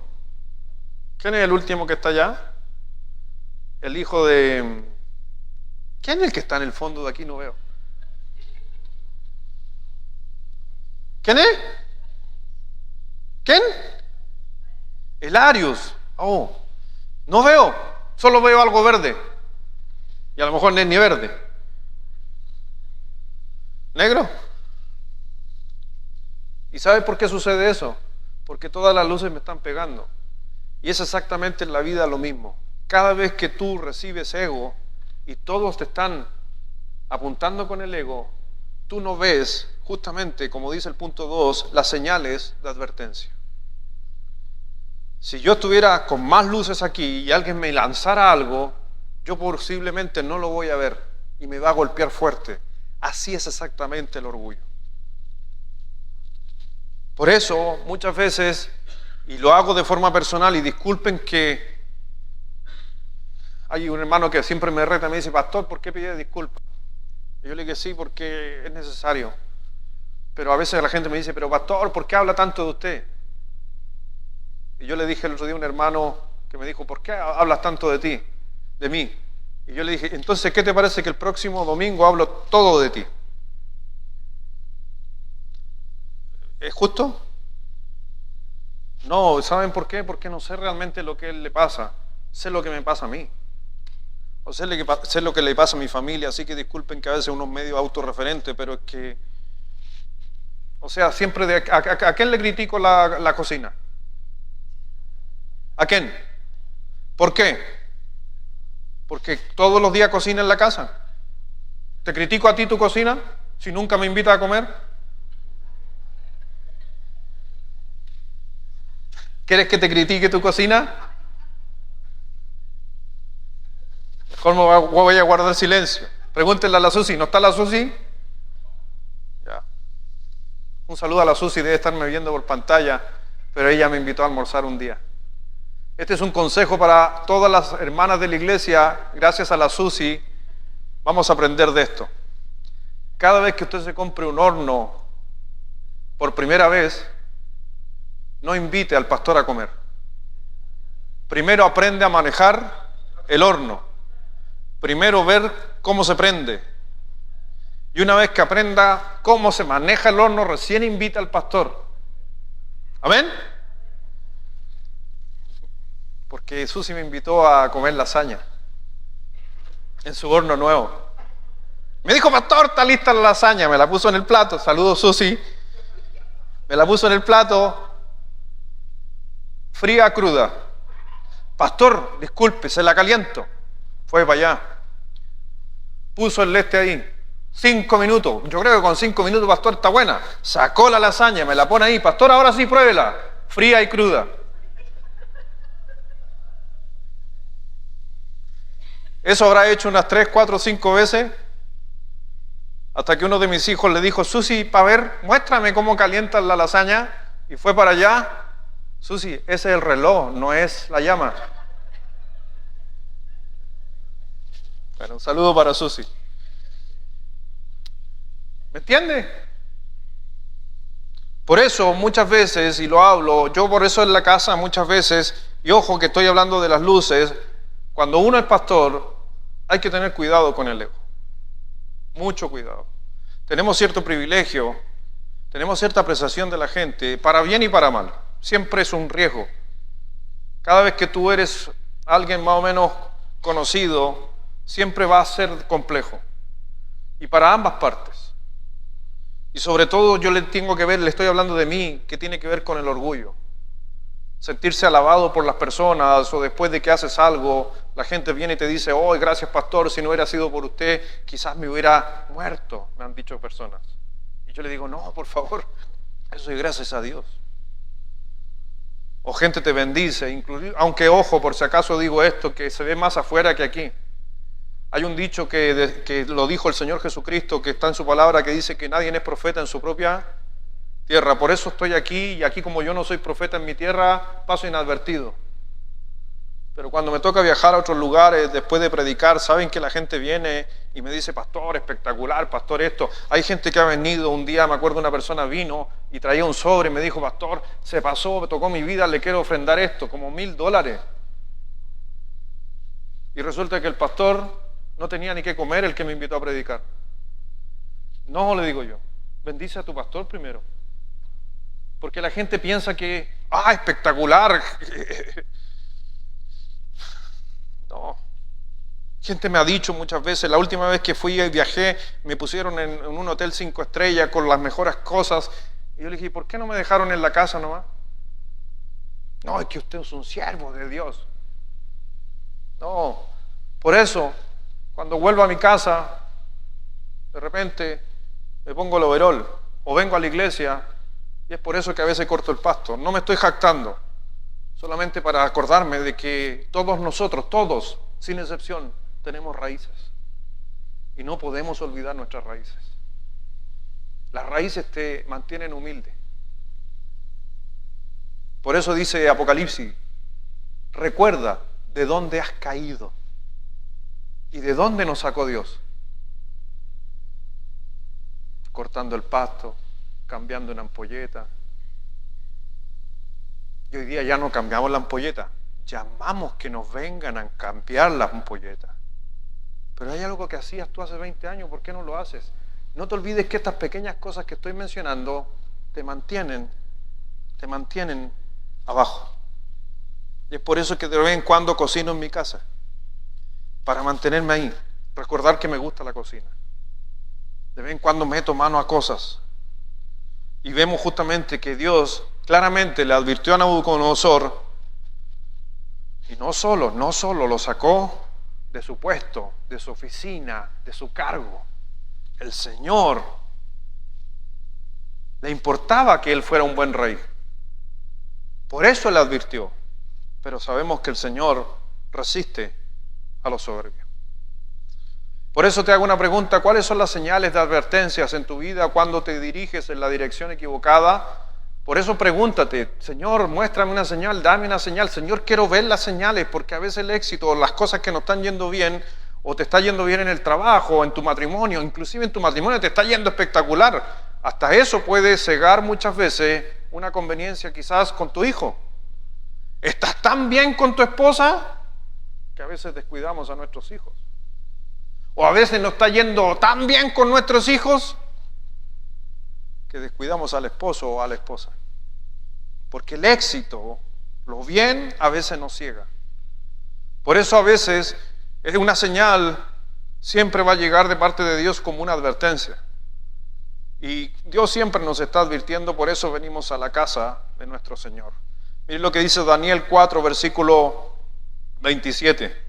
¿Quién es el último que está allá? El hijo de... ¿Quién es el que está en el fondo de aquí? No veo. ¿Quién es? ¿Quién? El Arius. Oh, no veo. Solo veo algo verde. Y a lo mejor no es ni verde. ¿Negro? ¿Y sabes por qué sucede eso? Porque todas las luces me están pegando. Y es exactamente en la vida lo mismo. Cada vez que tú recibes ego y todos te están apuntando con el ego, tú no ves, justamente como dice el punto 2, las señales de advertencia. Si yo estuviera con más luces aquí y alguien me lanzara algo, yo posiblemente no lo voy a ver y me va a golpear fuerte. Así es exactamente el orgullo. Por eso, muchas veces, y lo hago de forma personal, y disculpen que hay un hermano que siempre me reta, me dice, pastor, ¿por qué pide disculpas? Y yo le digo, sí, porque es necesario. Pero a veces la gente me dice, pero pastor, ¿por qué habla tanto de usted? Y yo le dije el otro día a un hermano que me dijo, ¿por qué hablas tanto de ti, de mí? Y yo le dije, entonces, ¿qué te parece que el próximo domingo hablo todo de ti? ¿Es justo? No, ¿saben por qué? Porque no sé realmente lo que a él le pasa. Sé lo que me pasa a mí. O sé lo que le pasa a mi familia, así que disculpen que a veces uno es medio autorreferente, pero es que, o sea, siempre ¿a quién le critico la cocina? ¿A quién? ¿Por qué? Porque todos los días cocina en la casa. ¿Te critico a ti tu cocina si nunca me invitas a comer? ¿Quieres que te critique tu cocina? ¿Cómo voy a guardar silencio? Pregúntenle a la Susi, ¿no está la Susi? Ya. Un saludo a la Susi, debe estarme viendo por pantalla, pero ella me invitó a almorzar un día. Este es un consejo para todas las hermanas de la iglesia, gracias a la Susi, vamos a aprender de esto. Cada vez que usted se compre un horno por primera vez, no invite al pastor a comer. Primero aprende a manejar el horno. Primero ver cómo se prende. Y una vez que aprenda cómo se maneja el horno, recién invita al pastor. ¿Amén? Porque Susi me invitó a comer lasaña en su horno nuevo. Me dijo, pastor, está lista la lasaña. Me la puso en el plato. Saludos, Susi. Me la puso en el plato. Fría, cruda. Pastor, disculpe, se la caliento. Fue para allá. Puso el ahí. 5 minutos. Yo creo que con 5 minutos, pastor, está buena. Sacó la lasaña, me la pone ahí. Pastor, ahora sí, pruébela. Fría y cruda. Eso habrá hecho unas 3, 4, 5 veces. Hasta que uno de mis hijos le dijo, Susi, para ver, muéstrame cómo calientan la lasaña. Y fue para allá. Susi, ese es el reloj, no es la llama. Bueno, un saludo para Susi. ¿Me entiende? Por eso muchas veces, y lo hablo, yo por eso en la casa muchas veces, y ojo que estoy hablando de las luces, cuando uno es pastor, hay que tener cuidado con el ego. Mucho cuidado. Tenemos cierto privilegio, tenemos cierta apreciación de la gente, para bien y para mal. Siempre es un riesgo. Cada vez que tú eres alguien más o menos conocido, siempre va a ser complejo. Y para ambas partes. Y sobre todo yo le estoy hablando de mí, que tiene que ver con el orgullo. Sentirse alabado por las personas, o después de que haces algo, la gente viene y te dice, oh, gracias pastor, si no hubiera sido por usted, quizás me hubiera muerto, me han dicho personas. Y yo le digo, no, por favor, eso es gracias a Dios. O gente te bendice, inclusive, aunque ojo, por si acaso digo esto, que se ve más afuera que aquí. Hay un dicho que lo dijo el Señor Jesucristo, que está en su palabra, que dice que nadie es profeta en su propia tierra. Por eso estoy aquí, y aquí como yo no soy profeta en mi tierra, paso inadvertido. Pero cuando me toca viajar a otros lugares, después de predicar, saben que la gente viene y me dice, pastor, espectacular, pastor, esto. Hay gente que ha venido, un día me acuerdo una persona vino y traía un sobre y me dijo, pastor, se pasó, me tocó mi vida, le quiero ofrendar esto, como $1,000. Y resulta que el pastor no tenía ni qué comer, el que me invitó a predicar. No, le digo yo, bendice a tu pastor primero. Porque la gente piensa que, espectacular. No. Gente me ha dicho muchas veces, la última vez que fui y viajé, me pusieron en un hotel 5 estrellas con las mejores cosas. Y yo le dije, ¿por qué no me dejaron en la casa nomás? No, es que usted es un siervo de Dios. No, por eso, cuando vuelvo a mi casa, de repente me pongo el overol o vengo a la iglesia, y es por eso que a veces corto el pasto. No me estoy jactando, solamente para acordarme de que todos nosotros, todos, sin excepción, tenemos raíces. Y no podemos olvidar nuestras raíces. Las raíces te mantienen humilde. Por eso dice Apocalipsis, recuerda de dónde has caído y de dónde nos sacó Dios. Cortando el pasto, cambiando una ampolleta. Y hoy día ya no cambiamos la ampolleta, llamamos que nos vengan a cambiar la ampolleta. Pero hay algo que hacías tú hace 20 años, ¿por qué no lo haces? No te olvides que estas pequeñas cosas que estoy mencionando te mantienen abajo. Y es por eso que de vez en cuando cocino en mi casa. para mantenerme ahí. Recordar que me gusta la cocina. De vez en cuando meto mano a cosas. Y vemos justamente que Dios claramente le advirtió a Nabucodonosor, y no solo lo sacó de su puesto, de su oficina, de su cargo. El Señor le importaba que él fuera un buen rey. Por eso le advirtió. Pero sabemos que el Señor resiste a los soberbios. Por eso te hago una pregunta: ¿cuáles son las señales de advertencias en tu vida cuando te diriges en la dirección equivocada? Por eso pregúntate: Señor, muéstrame una señal, dame una señal. Señor, quiero ver las señales, porque a veces el éxito o las cosas que no están yendo bien, o te está yendo bien en el trabajo, en tu matrimonio, inclusive en tu matrimonio te está yendo espectacular. Hasta eso puede cegar muchas veces una conveniencia quizás con tu hijo. Estás tan bien con tu esposa que a veces descuidamos a nuestros hijos. O a veces nos está yendo tan bien con nuestros hijos que descuidamos al esposo o a la esposa. Porque el éxito, lo bien, a veces nos ciega. Por eso a veces es una señal, siempre va a llegar de parte de Dios como una advertencia. Y Dios siempre nos está advirtiendo, por eso venimos a la casa de nuestro Señor. Miren lo que dice Daniel 4, versículo 27.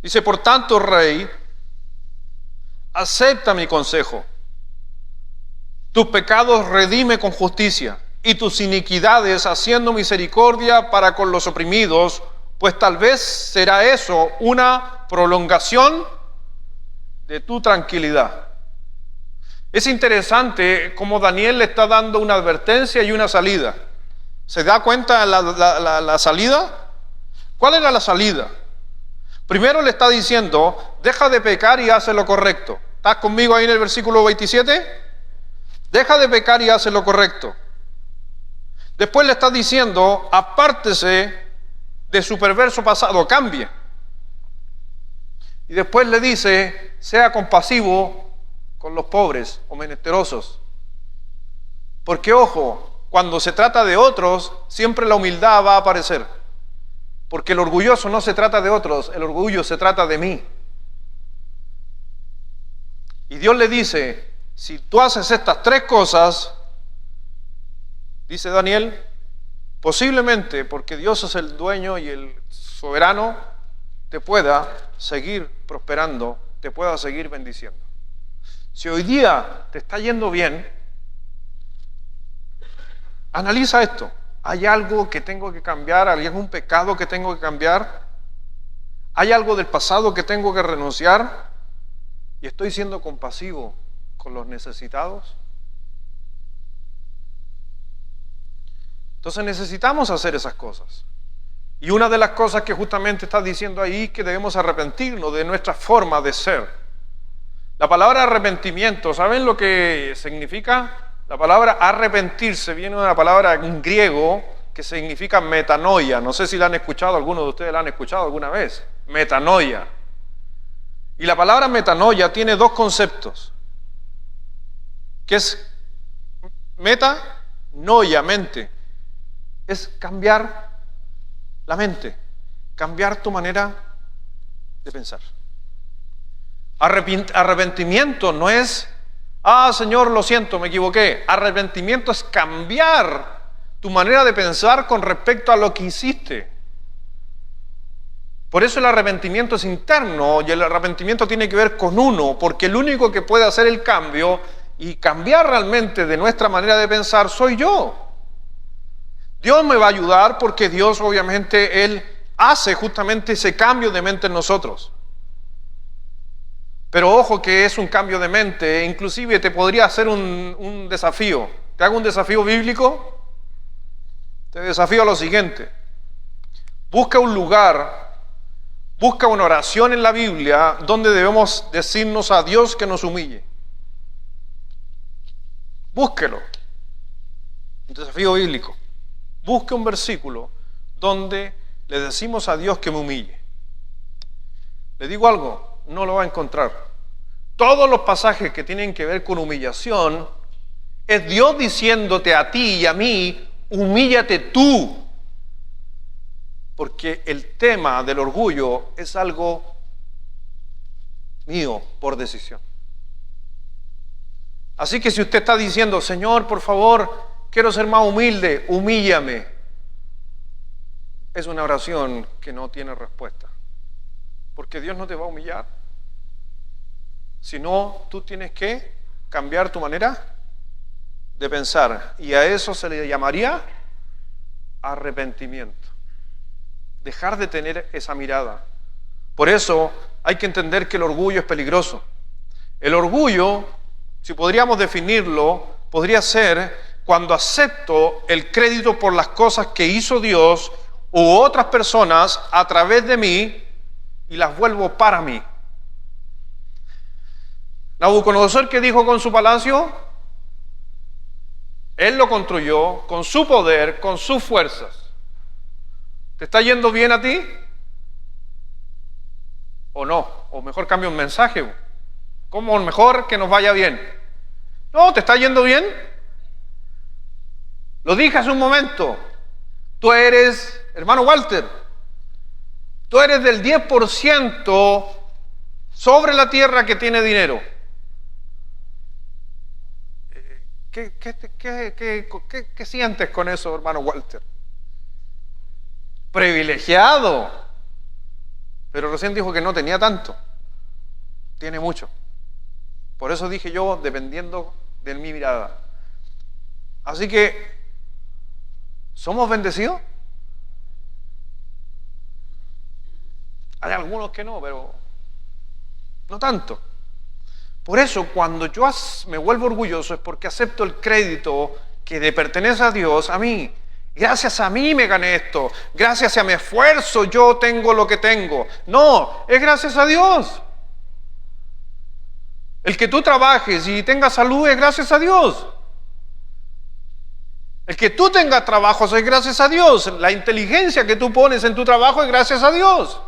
Dice: por tanto, rey, acepta mi consejo. Tus pecados redime con justicia, y tus iniquidades haciendo misericordia para con los oprimidos, pues tal vez será eso una prolongación de tu tranquilidad. Es interesante cómo Daniel le está dando una advertencia y una salida. ¿Se da cuenta la salida? ¿Cuál era la salida? Primero le está diciendo: deja de pecar y haz lo correcto. ¿Estás conmigo ahí en el versículo 27? Deja de pecar y haz lo correcto. Después le está diciendo: apártese de su perverso pasado, cambie. Y después le dice: sea compasivo con los pobres o menesterosos. Porque ojo, cuando se trata de otros, siempre la humildad va a aparecer. Porque el orgulloso no se trata de otros, el orgullo se trata de mí. Y Dios le dice: si tú haces estas tres cosas, dice Daniel, posiblemente, porque Dios es el dueño y el soberano, te pueda seguir prosperando, te pueda seguir bendiciendo. Si hoy día te está yendo bien, analiza esto. ¿Hay algo que tengo que cambiar? ¿Hay algún pecado que tengo que cambiar? ¿Hay algo del pasado que tengo que renunciar? ¿Y estoy siendo compasivo con los necesitados? Entonces necesitamos hacer esas cosas. Y una de las cosas que justamente está diciendo ahí, que debemos arrepentirnos de nuestra forma de ser. La palabra arrepentimiento, ¿saben lo que significa? La palabra arrepentirse viene de una palabra en griego que significa metanoia. No sé si la han escuchado, algunos de ustedes la han escuchado alguna vez. Metanoia. Y la palabra metanoia tiene dos conceptos. Que es metanoia, mente. Es cambiar la mente, cambiar tu manera de pensar. Arrepentimiento no es: Señor, lo siento, me equivoqué. Arrepentimiento es cambiar tu manera de pensar con respecto a lo que hiciste. Por eso el arrepentimiento es interno y el arrepentimiento tiene que ver con uno, porque el único que puede hacer el cambio y cambiar realmente de nuestra manera de pensar soy yo. Dios me va a ayudar porque Dios obviamente Él hace justamente ese cambio de mente en nosotros. Pero ojo que es un cambio de mente, inclusive te podría hacer un desafío. ¿Te hago un desafío bíblico? Te desafío a lo siguiente. Busca un lugar, busca una oración en la Biblia donde debemos decirnos a Dios que nos humille. Búsquelo. Un desafío bíblico. Busque un versículo donde le decimos a Dios que me humille. Le digo algo, no lo va a encontrar. Todos los pasajes que tienen que ver con humillación es Dios diciéndote a ti y a mí: humíllate tú. porque el tema del orgullo es algo mío por decisión. Así que si usted está diciendo, Señor, por favor, quiero ser más humilde, humíllame, es una oración que no tiene respuesta, porque Dios no te va a humillar, sino tú tienes que cambiar tu manera de pensar, y a eso se le llamaría arrepentimiento. Dejar de tener esa mirada. Por eso hay que entender que el orgullo es peligroso. El orgullo, si podríamos definirlo, podría ser cuando acepto el crédito por las cosas que hizo Dios u otras personas a través de mí y las vuelvo para mí. Nabucodonosor, ¿qué dijo con su palacio? Él lo construyó con su poder, con sus fuerzas. ¿Te está yendo bien a ti? ¿O no? O mejor cambia un mensaje. ¿Cómo mejor que nos vaya bien? No, ¿te está yendo bien? Lo dije hace un momento. Tú eres, hermano Walter, tú eres del 10% sobre la tierra que tiene dinero. ¿Qué sientes con eso, hermano Walter? Privilegiado. Pero recién dijo que no tenía tanto. Tiene mucho. Por eso dije yo, dependiendo de mi mirada. Así que, ¿somos bendecidos? Hay algunos que no, pero no tanto. Por eso, cuando yo me vuelvo orgulloso es porque acepto el crédito que le pertenece a Dios a mí. Gracias a mí me gané esto. Gracias a mi esfuerzo yo tengo lo que tengo. No, es gracias a Dios. El que tú trabajes y tengas salud es gracias a Dios. El que tú tengas trabajos es gracias a Dios. La inteligencia que tú pones en tu trabajo es gracias a Dios.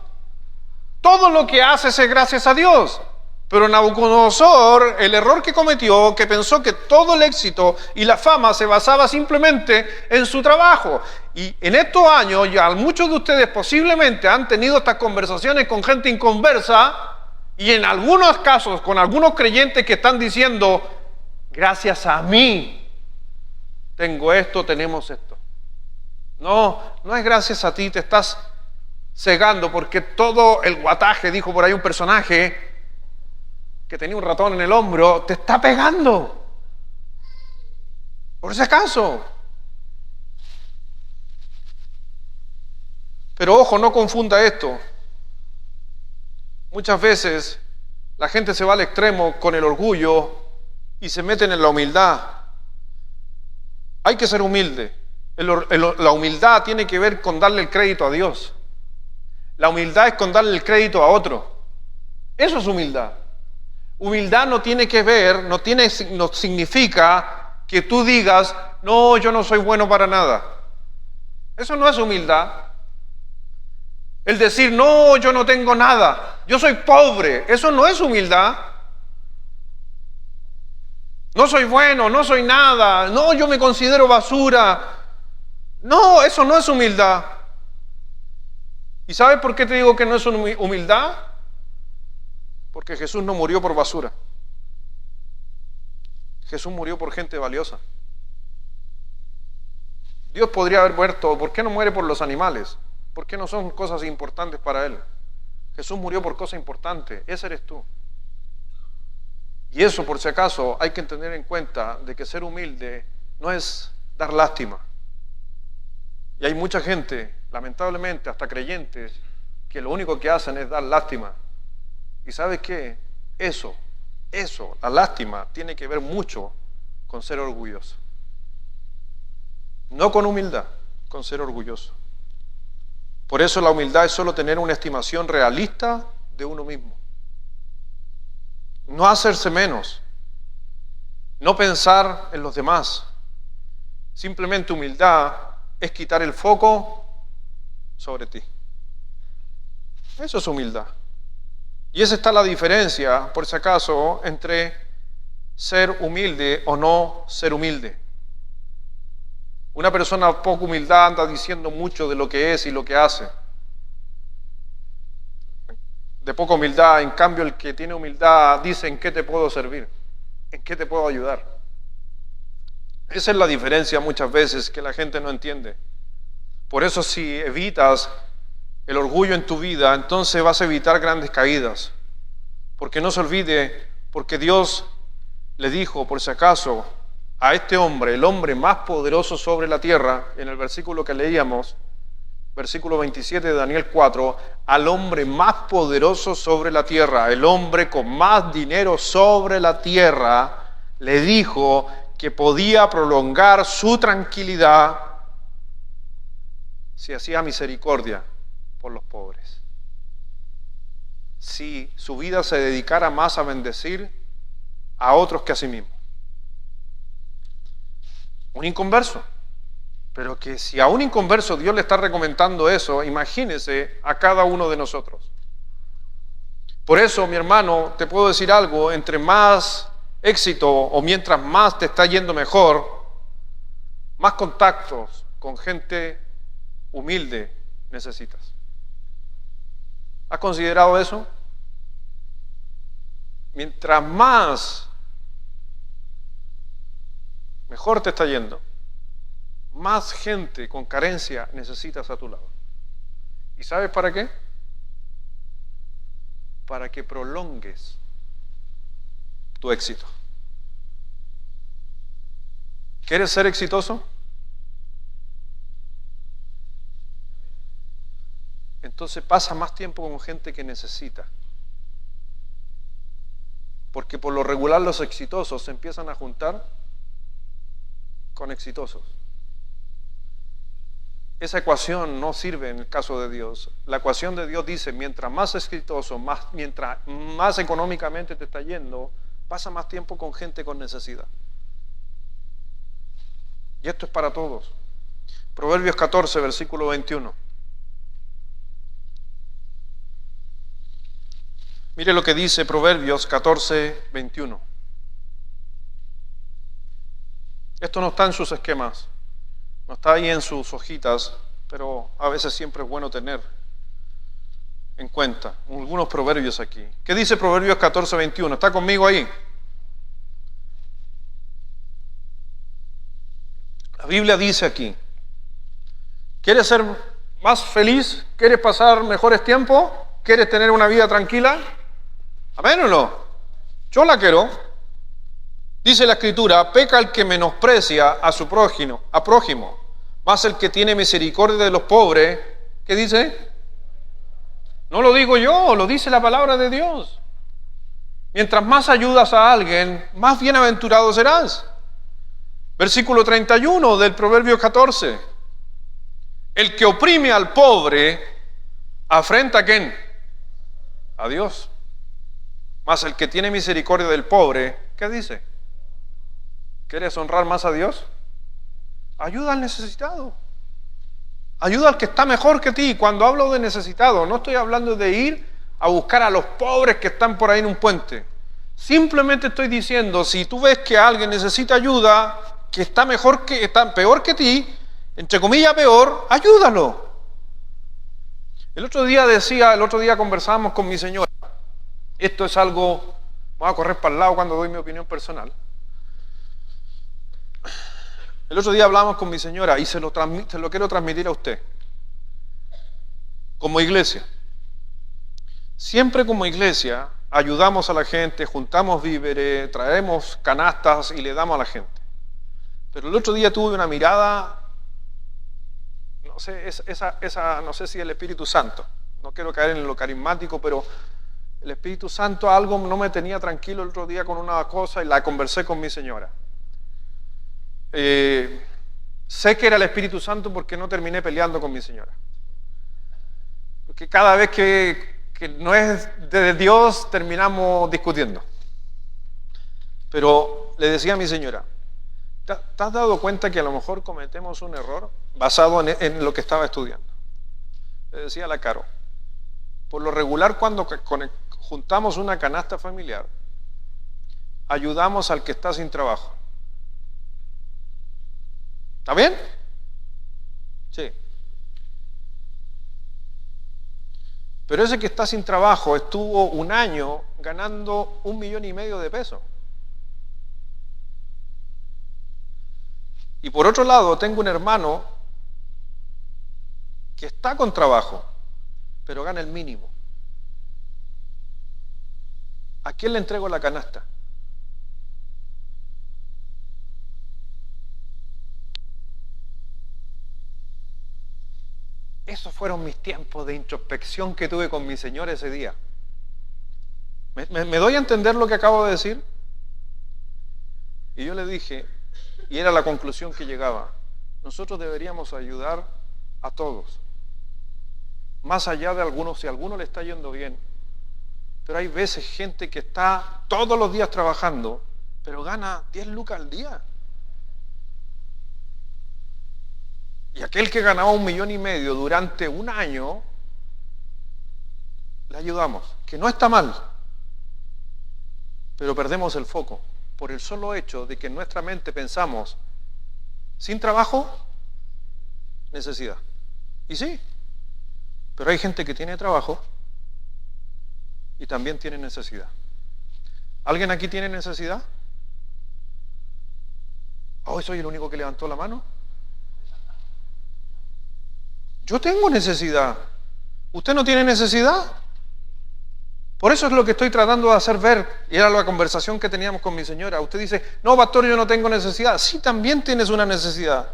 Todo lo que haces es gracias a Dios. Pero Nabucodonosor, el error que cometió, que pensó que todo el éxito y la fama se basaba simplemente en su trabajo. Y en estos años, ya muchos de ustedes posiblemente han tenido estas conversaciones con gente inconversa, y en algunos casos con algunos creyentes que están diciendo, gracias a mí tengo esto, tenemos esto. No, no es gracias a ti, te estás cegando, porque todo el guataje, dijo por ahí un personaje que tenía un ratón en el hombro, te está pegando. Por ese acaso. Pero ojo, no confunda esto. Muchas veces la gente se va al extremo con el orgullo y se meten en la humildad. Hay que ser humilde. La humildad tiene que ver con darle el crédito a Dios. La humildad es con darle el crédito a otro. Eso es humildad. Humildad no tiene que ver, no significa que tú digas, no, yo no soy bueno para nada. Eso no es humildad. El decir, no, yo no tengo nada, yo soy pobre, eso no es humildad. No soy bueno, no soy nada, no, yo me considero basura. No, eso no es humildad. ¿Y sabes por qué te digo que no es humildad? Porque Jesús no murió por basura. Jesús murió por gente valiosa. Dios podría haber muerto, ¿por qué no muere por los animales? ¿Por qué no son cosas importantes para Él? Jesús murió por cosas importantes, ese eres tú. Y eso, por si acaso, hay que tener en cuenta de que ser humilde no es dar lástima. Y hay mucha gente, lamentablemente, hasta creyentes, que lo único que hacen es dar lástima. ¿Y sabes qué? Eso, la lástima, tiene que ver mucho con ser orgulloso. No con humildad, con ser orgulloso. Por eso la humildad es solo tener una estimación realista de uno mismo. No hacerse menos. No pensar en los demás. Simplemente humildad es quitar el foco sobre ti. Eso es humildad. Y esa está la diferencia, por si acaso, entre ser humilde o no ser humilde. Una persona de poca humildad anda diciendo mucho de lo que es y lo que hace. De poca humildad, en cambio el que tiene humildad dice: ¿en qué te puedo servir? ¿En qué te puedo ayudar? Esa es la diferencia muchas veces que la gente no entiende. Por eso, si evitas el orgullo en tu vida, entonces vas a evitar grandes caídas. Porque no se olvide, porque Dios le dijo, por si acaso, a este hombre, el hombre más poderoso sobre la tierra, en el versículo que leíamos, versículo 27 de Daniel 4, al hombre más poderoso sobre la tierra, el hombre con más dinero sobre la tierra, le dijo que podía prolongar su tranquilidad si hacía misericordia por los pobres. Si su vida se dedicara más a bendecir a otros que a sí mismo. Un inconverso. Pero que si a un inconverso Dios le está recomendando eso, imagínese a cada uno de nosotros. Por eso, mi hermano, te puedo decir algo: entre más éxito o mientras más te está yendo mejor, más contactos con gente humilde necesitas. ¿Has considerado eso? Mientras más mejor te está yendo, más gente con carencia necesitas a tu lado. ¿Y sabes para qué? Para que prolongues tu éxito. ¿Quieres ser exitoso? Entonces pasa más tiempo con gente que necesita. Porque por lo regular los exitosos se empiezan a juntar con exitosos. Esa ecuación no sirve en el caso de Dios. La ecuación de Dios dice: mientras más exitoso, mientras más económicamente te está yendo, pasa más tiempo con gente con necesidad. Y esto es para todos. Proverbios 14, versículo 21. Mire lo que dice Proverbios 14, 21. Esto no está en sus esquemas, no está ahí en sus hojitas, pero a veces siempre es bueno tener en cuenta algunos proverbios aquí. ¿Qué dice Proverbios 14, 21? ¿Está conmigo ahí? La Biblia dice aquí: ¿quieres ser más feliz? ¿Quieres pasar mejores tiempos? ¿Quieres tener una vida tranquila? ¿Amén o no? Yo la quiero. Dice la Escritura: peca el que menosprecia a su prójimo, más el que tiene misericordia de los pobres. ¿Qué dice? No lo digo yo, lo dice la palabra de Dios. Mientras más ayudas a alguien, más bienaventurado serás. Versículo 31 del Proverbio 14. El que oprime al pobre afrenta ¿a quién? A Dios. Mas el que tiene misericordia del pobre, ¿qué dice? ¿Quieres honrar más a Dios? Ayuda al necesitado. Ayuda al que está mejor que ti. Cuando hablo de necesitado, no estoy hablando de ir a buscar a los pobres que están por ahí en un puente. Simplemente estoy diciendo, si tú ves que alguien necesita ayuda, que está peor que ti, entre comillas peor, ayúdalo. El otro día conversábamos con mi señora. Esto es algo, voy a correr para el lado cuando doy mi opinión personal. El otro día hablamos con mi señora y se lo quiero transmitir a usted. Como iglesia, siempre como iglesia ayudamos a la gente, juntamos víveres, traemos canastas y le damos a la gente. Pero el otro día tuve una mirada, no sé, no sé si el Espíritu Santo, no quiero caer en lo carismático, pero el Espíritu Santo algo no me tenía tranquilo el otro día con una cosa y la conversé con mi señora. Sé que era el Espíritu Santo porque no terminé peleando con mi señora. Porque cada vez que no es de Dios terminamos discutiendo. Pero le decía a mi señora: ¿te has dado cuenta que a lo mejor cometemos un error basado en lo que estaba estudiando? Le decía a la Caro: por lo regular cuando juntamos una canasta familiar, ayudamos al que está sin trabajo. ¿Está bien? Sí. Pero ese que está sin trabajo estuvo un año ganando 1,5 millones de pesos. Y por otro lado, tengo un hermano que está con trabajo, pero gana el mínimo. ¿A quién le entrego la canasta? Esos fueron mis tiempos de introspección que tuve con mi Señor ese día. ¿Me doy a entender lo que acabo de decir? Y yo le dije, y era la conclusión que llegaba, nosotros deberíamos ayudar a todos, más allá de algunos, si a alguno le está yendo bien. Pero hay veces gente que está todos los días trabajando, pero gana 10 lucas al día. Y aquel que ganaba 1,5 millones durante un año, le ayudamos, que no está mal, pero perdemos el foco por el solo hecho de que en nuestra mente pensamos, sin trabajo, necesidad. Y sí, pero hay gente que tiene trabajo y también tiene necesidad. ¿Alguien aquí tiene necesidad? ¿Hoy soy el único que levantó la mano? Yo tengo necesidad. ¿Usted no tiene necesidad? Por eso es lo que estoy tratando de hacer ver, y era la conversación que teníamos con mi señora. Usted dice, no, pastor, yo no tengo necesidad. Sí, también tienes una necesidad.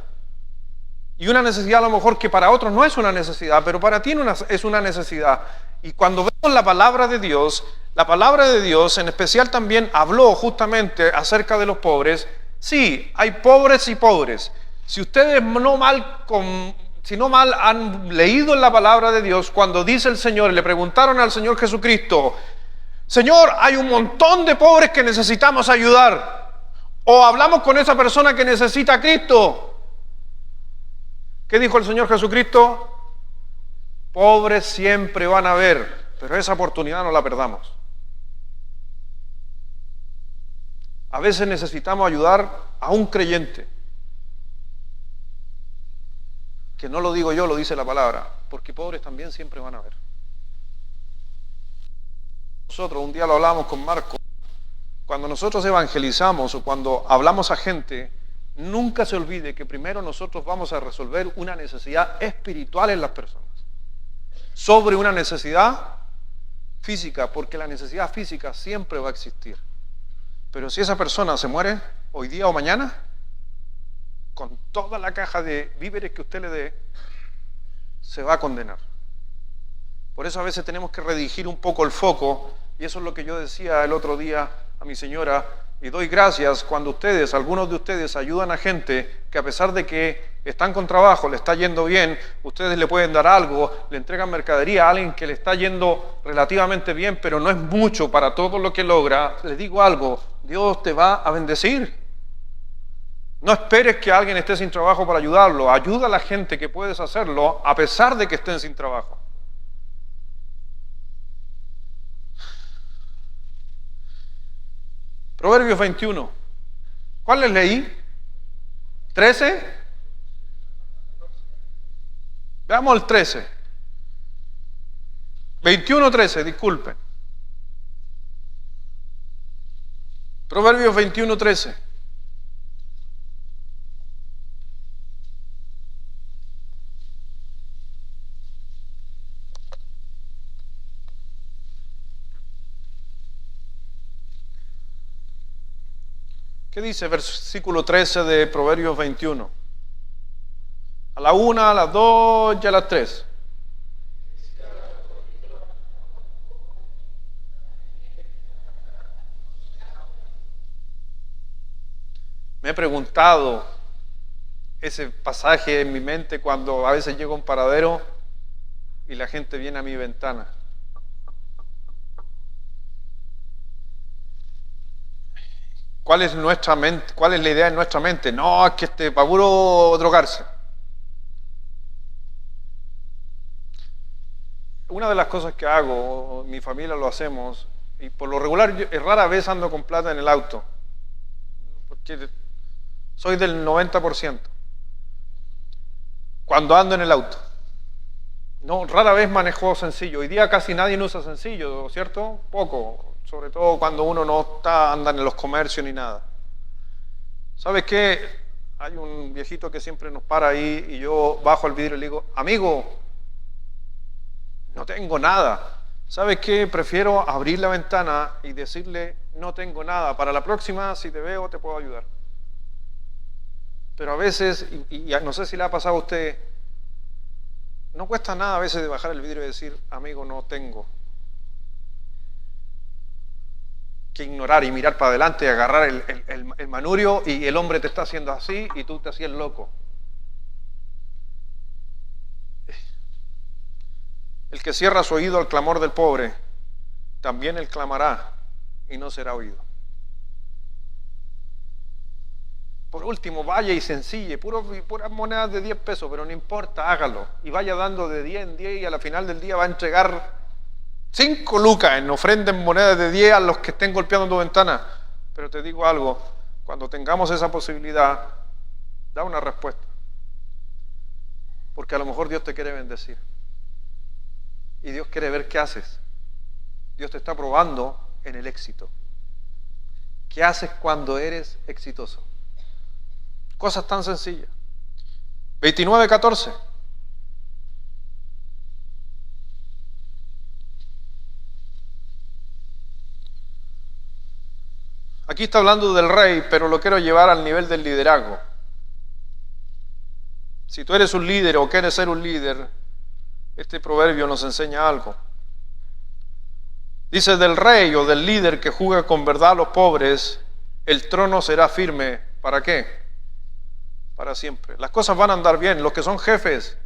Y una necesidad a lo mejor que para otros no es una necesidad, pero para ti es una necesidad. Y cuando vemos la palabra de Dios en especial también habló justamente acerca de los pobres. Sí, hay pobres y pobres. Si ustedes no mal han leído en la palabra de Dios, cuando dice el Señor, le preguntaron al Señor Jesucristo, Señor, hay un montón de pobres que necesitamos ayudar. O hablamos con esa persona que necesita a Cristo. ¿Qué dijo el Señor Jesucristo? Pobres siempre van a haber, pero esa oportunidad no la perdamos. A veces necesitamos ayudar a un creyente. Que no lo digo yo, lo dice la palabra, porque pobres también siempre van a haber. Nosotros, un día lo hablamos con Marco, cuando nosotros evangelizamos o cuando hablamos a gente, nunca se olvide que primero nosotros vamos a resolver una necesidad espiritual en las personas, sobre una necesidad física, porque la necesidad física siempre va a existir. Pero si esa persona se muere hoy día o mañana, con toda la caja de víveres que usted le dé, se va a condenar. Por eso a veces tenemos que redirigir un poco el foco, y eso es lo que yo decía el otro día a mi señora, y doy gracias cuando algunos de ustedes ayudan a gente que a pesar de que están con trabajo, le está yendo bien, ustedes le pueden dar algo, le entregan mercadería a alguien que le está yendo relativamente bien, pero no es mucho para todo lo que logra. Les digo algo, Dios te va a bendecir. No esperes que alguien esté sin trabajo para ayudarlo. Ayuda a la gente que puedes hacerlo a pesar de que estén sin trabajo. Proverbios 21. ¿Cuál les leí? ¿13? Veamos el 13. 21:13, disculpen. Proverbios 21:13. ¿Qué dice versículo 13 de Proverbios 21? A la 1, a las 2 y a las 3. Me he preguntado ese pasaje en mi mente cuando a veces llego a un paradero y la gente viene a mi ventana. ¿Cuál es nuestra mente? ¿Cuál es la idea en nuestra mente? No, es que para puro drogarse. Una de las cosas que hago, mi familia lo hacemos, y por lo regular rara vez ando con plata en el auto, porque soy del 90%. cuando ando en el auto. No, rara vez manejo sencillo. Hoy día casi nadie usa sencillo, ¿cierto? Poco, sobre todo cuando uno no anda en los comercios ni nada. ¿Sabes qué? Hay un viejito que siempre nos para ahí y yo bajo el vidrio y le digo, amigo, no tengo nada. ¿Sabes qué? Prefiero abrir la ventana y decirle, no tengo nada. Para la próxima, si te veo, te puedo ayudar. Pero a veces, y no sé si le ha pasado a usted, no cuesta nada a veces de bajar el vidrio y decir, amigo, no tengo. Que ignorar y mirar para adelante y agarrar el manurio y el hombre te está haciendo así y tú te hacías loco. El que cierra su oído al clamor del pobre, también él clamará y no será oído. Por último, vaya y sencille, puras monedas de 10 pesos, pero no importa, hágalo. Y vaya dando de 10 en 10 y a la final del día va a entregar 5 lucas en ofrenda en monedas de 10 a los que estén golpeando tu ventana. Pero te digo algo, cuando tengamos esa posibilidad, da una respuesta. Porque a lo mejor Dios te quiere bendecir. Y Dios quiere ver qué haces. Dios te está probando en el éxito. ¿Qué haces cuando eres exitoso? Cosas tan sencillas. 29:14. Aquí está hablando del rey, pero lo quiero llevar al nivel del liderazgo. Si tú eres un líder o quieres ser un líder, este proverbio nos enseña algo. Dice, del rey o del líder que juzga con verdad a los pobres, el trono será firme. ¿Para qué? Para siempre. Las cosas van a andar bien. Los que son jefes,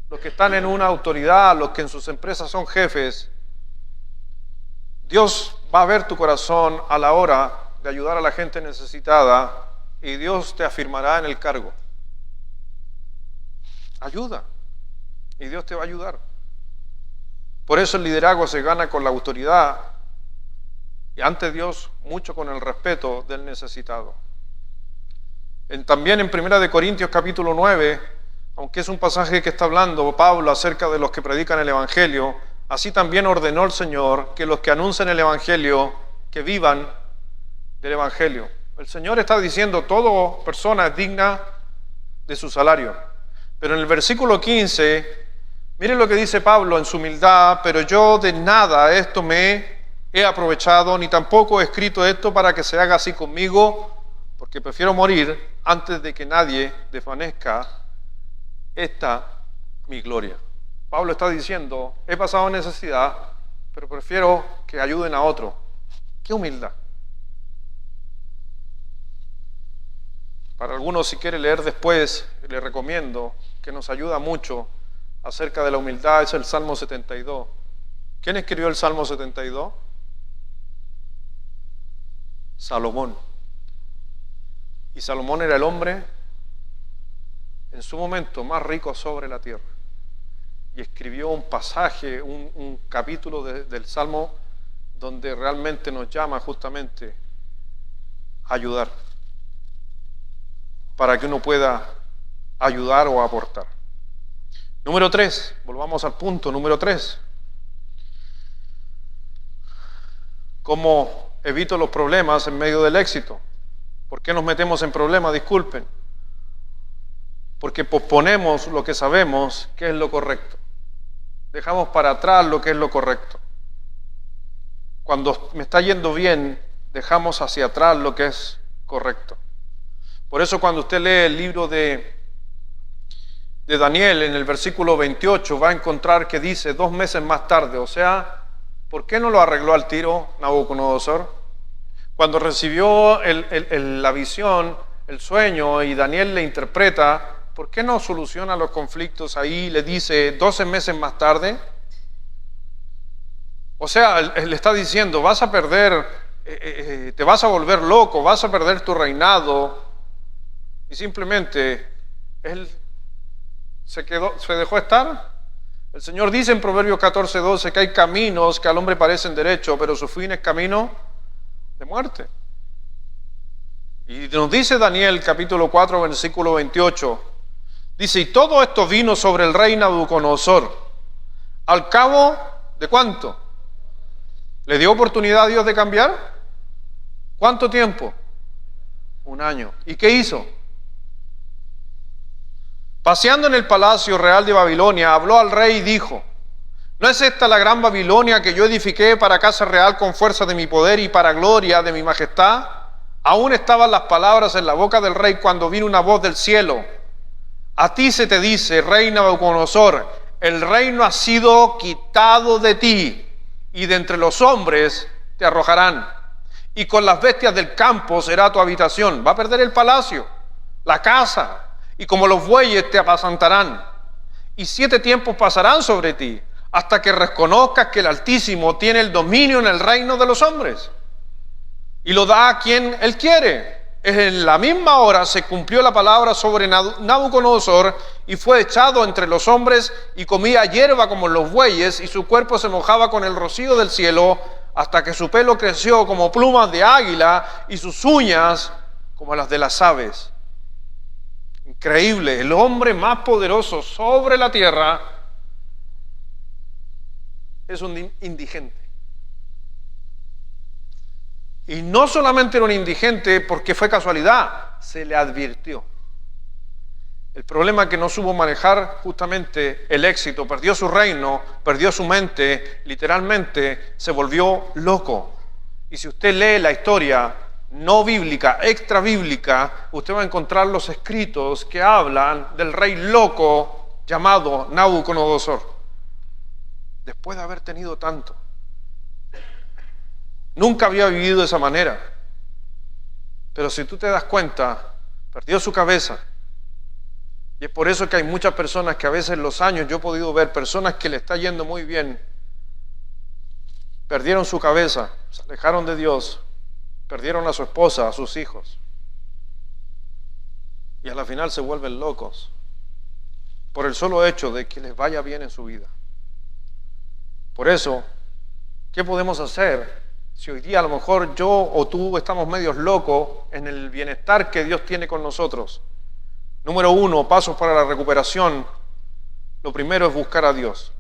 los que están en una autoridad, los que en sus empresas son jefes, Dios va a ver tu corazón a la hora de ayudar a la gente necesitada y Dios te afirmará en el cargo. Ayuda. Y Dios te va a ayudar. Por eso el liderazgo se gana con la autoridad y ante Dios mucho con el respeto del necesitado. También en 1 Corintios capítulo 9, aunque es un pasaje que está hablando Pablo acerca de los que predican el Evangelio, así también ordenó el Señor que los que anuncian el Evangelio, que vivan del Evangelio. El Señor está diciendo, toda persona es digna de su salario. Pero en el versículo 15, miren lo que dice Pablo en su humildad, pero yo de nada esto me he aprovechado, ni tampoco he escrito esto para que se haga así conmigo, porque prefiero morir antes de que nadie desvanezca esta mi gloria. Pablo está diciendo, he pasado necesidad, pero prefiero que ayuden a otro. ¡Qué humildad! Para algunos, si quiere leer después, le recomiendo que nos ayuda mucho acerca de la humildad, es el Salmo 72. ¿Quién escribió el Salmo 72? Salomón. Y Salomón era el hombre en su momento más rico sobre la tierra. Y escribió un pasaje, un capítulo del Salmo donde realmente nos llama justamente a ayudar, para que uno pueda ayudar o aportar. Número 3, volvamos al punto número 3. ¿Cómo evito los problemas en medio del éxito? ¿Por qué nos metemos en problemas? Disculpen. Porque posponemos lo que sabemos que es lo correcto. Dejamos para atrás lo que es lo correcto. Cuando me está yendo bien, dejamos hacia atrás lo que es correcto. Por eso cuando usted lee el libro de Daniel, en el versículo 28, va a encontrar que dice 2 meses más tarde, o sea, ¿por qué no lo arregló al tiro Nabucodonosor? Cuando recibió la visión, el sueño, y Daniel le interpreta, ¿por qué no soluciona los conflictos ahí? Le dice 12 meses más tarde. O sea, él le está diciendo, vas a perder, te vas a volver loco, vas a perder tu reinado. Y simplemente él se dejó estar. El Señor dice en Proverbios 14:12 que hay caminos que al hombre parecen derecho, pero su fin es camino de muerte. Y nos dice Daniel capítulo 4 versículo 28, Dice, y todo esto vino sobre el rey Nabucodonosor. ¿Al cabo de cuánto? ¿Le dio oportunidad a Dios de cambiar? ¿Cuánto tiempo? 1 año. ¿Y qué hizo? Paseando en el palacio real de Babilonia, habló al rey y dijo, ¿no es esta la gran Babilonia que yo edifiqué para casa real con fuerza de mi poder y para gloria de mi majestad? Aún estaban las palabras en la boca del rey cuando vino una voz del cielo. A ti se te dice, rey Nabucodonosor, el reino ha sido quitado de ti y de entre los hombres te arrojarán. Y con las bestias del campo será tu habitación. Va a perder el palacio, la casa, y como los bueyes te apacentarán. Y 7 tiempos pasarán sobre ti, hasta que reconozcas que el Altísimo tiene el dominio en el reino de los hombres, y lo da a quien Él quiere. En la misma hora se cumplió la palabra sobre Nabucodonosor, y fue echado entre los hombres, y comía hierba como los bueyes, y su cuerpo se mojaba con el rocío del cielo, hasta que su pelo creció como plumas de águila, y sus uñas como las de las aves. Increíble, el hombre más poderoso sobre la tierra es un indigente. Y no solamente era un indigente porque fue casualidad, se le advirtió. El problema es que no supo manejar justamente el éxito, perdió su reino, perdió su mente, literalmente se volvió loco. Y si usted lee la historia no bíblica, extra bíblica, usted va a encontrar los escritos que hablan del rey loco llamado Nabucodonosor. Después de haber tenido tanto, nunca había vivido de esa manera. Pero si tú te das cuenta, perdió su cabeza. Y es por eso que hay muchas personas que a veces en los años yo he podido ver personas que le está yendo muy bien, perdieron su cabeza, se alejaron de Dios, perdieron a su esposa, a sus hijos. Y a la final se vuelven locos por el solo hecho de que les vaya bien en su vida. Por eso, ¿qué podemos hacer si hoy día a lo mejor yo o tú estamos medios locos en el bienestar que Dios tiene con nosotros? Número 1, pasos para la recuperación. Lo primero es buscar a Dios.